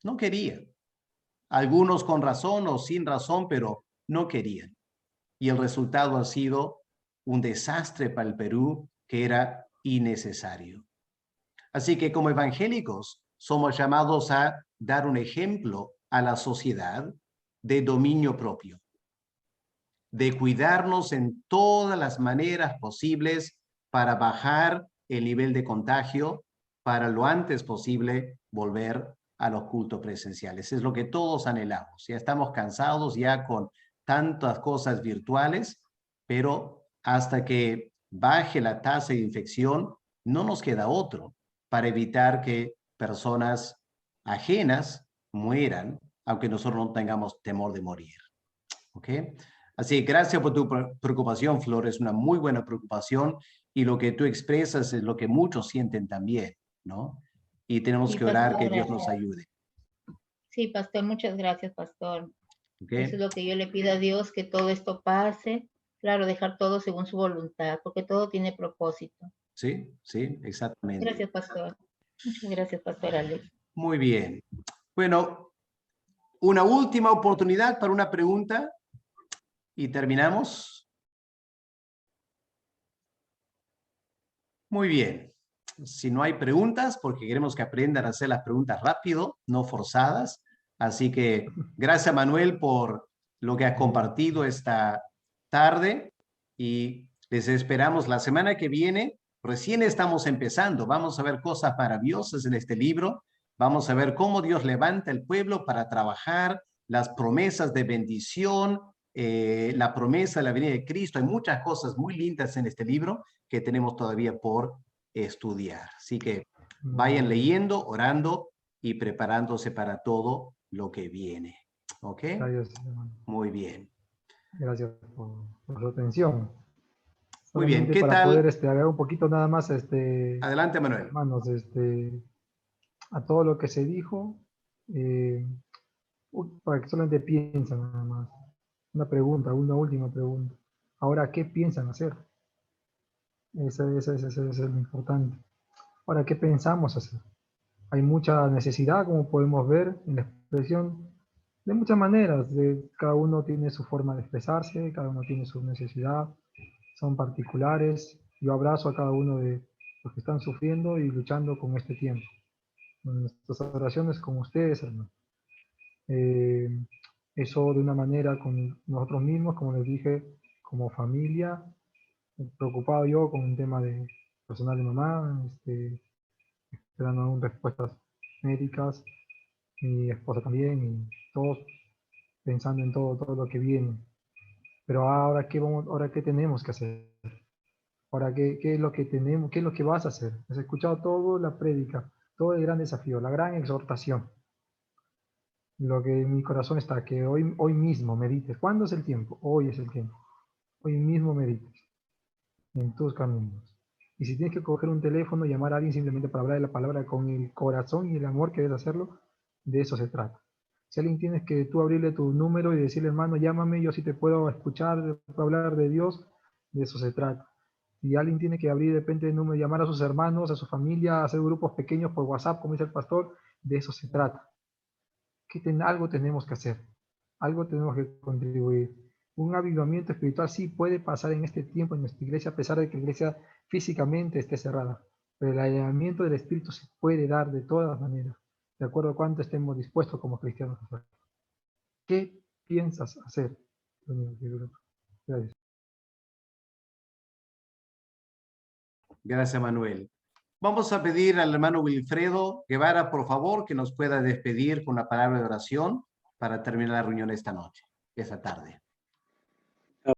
No quería. Algunos con razón o sin razón, pero no querían. Y el resultado ha sido un desastre para el Perú que era innecesario. Así que como evangélicos somos llamados a dar un ejemplo a la sociedad de dominio propio, de cuidarnos en todas las maneras posibles para bajar el nivel de contagio, para lo antes posible volver a los cultos presenciales. Es lo que todos anhelamos. Ya estamos cansados ya con tantas cosas virtuales, pero hasta que baje la tasa de infección, no nos queda otro para evitar que personas ajenas mueran, aunque nosotros no tengamos temor de morir. ¿Ok? Así que gracias por tu preocupación, Flor. Es una muy buena preocupación y lo que tú expresas es lo que muchos sienten también, ¿no? Y tenemos que orar que Dios nos ayude. Sí, pastor, muchas gracias, pastor. ¿Ok? Eso es lo que yo le pido a Dios, que todo esto pase. Claro, dejar todo según su voluntad, porque todo tiene propósito. Sí, sí, exactamente. Gracias, pastor. Muchas gracias, pastor Alex. Muy bien. Bueno, una última oportunidad para una pregunta y terminamos. Muy bien. Si no hay preguntas, porque queremos que aprendan a hacer las preguntas rápido, no forzadas. Así que gracias, Manuel, por lo que has compartido esta tarde y les esperamos la semana que viene. Recién estamos empezando. Vamos a ver cosas maravillosas en este libro. Vamos a ver cómo Dios levanta el pueblo para trabajar las promesas de bendición, la promesa de la venida de Cristo. Hay muchas cosas muy lindas en este libro que tenemos todavía por estudiar. Así que vayan leyendo, orando y preparándose para todo lo que viene. ¿Ok? Gracias, hermano. Muy bien. Gracias por su atención. Muy bien. Solamente ¿Qué para tal? poder agregar un poquito nada más, Adelante, Manuel. hermanos, a todo lo que se dijo, para que solamente piensen nada más. Una pregunta, una última pregunta. Ahora, ¿qué piensan hacer? Eso es lo importante. Ahora, ¿qué pensamos hacer? Hay mucha necesidad, como podemos ver en la expresión, de muchas maneras. Cada uno tiene su forma de expresarse, cada uno tiene su necesidad, son particulares. Yo abrazo a cada uno de los que están sufriendo y luchando con este tiempo. Nuestras oraciones con ustedes, hermano. Eso de una manera con nosotros mismos, como les dije, como familia, preocupado yo con un tema de personal de mamá, esperando aún respuestas médicas, mi esposa también, y todos pensando en todo lo que viene. Pero ahora qué tenemos que hacer. Ahora, ¿qué es lo que tenemos? ¿Qué es lo que vas a hacer? Has escuchado todo la prédica, todo el gran desafío, la gran exhortación. Lo que en mi corazón está, que hoy mismo medites. ¿Cuándo es el tiempo? Hoy es el tiempo. Hoy mismo medites en tus caminos. Y si tienes que coger un teléfono y llamar a alguien simplemente para hablar de la palabra con el corazón y el amor que debes hacerlo, de eso se trata. Si alguien tienes que tú abrirle tu número y decirle, hermano, llámame, yo sí te puedo escuchar, te puedo hablar de Dios, de eso se trata. Y alguien tiene que abrir de repente el número, llamar a sus hermanos, a su familia, hacer grupos pequeños por WhatsApp, como dice el pastor, de eso se trata. Algo tenemos que hacer, algo tenemos que contribuir. Un avivamiento espiritual sí puede pasar en este tiempo en nuestra iglesia, a pesar de que la iglesia físicamente esté cerrada. Pero el avivamiento del Espíritu se puede dar de todas maneras, de acuerdo a cuánto estemos dispuestos como cristianos a hacer. ¿Qué piensas hacer? Gracias. Gracias, Manuel. Vamos a pedir al hermano Wilfredo Guevara, por favor, que nos pueda despedir con la palabra de oración para terminar la reunión esta noche, esta tarde.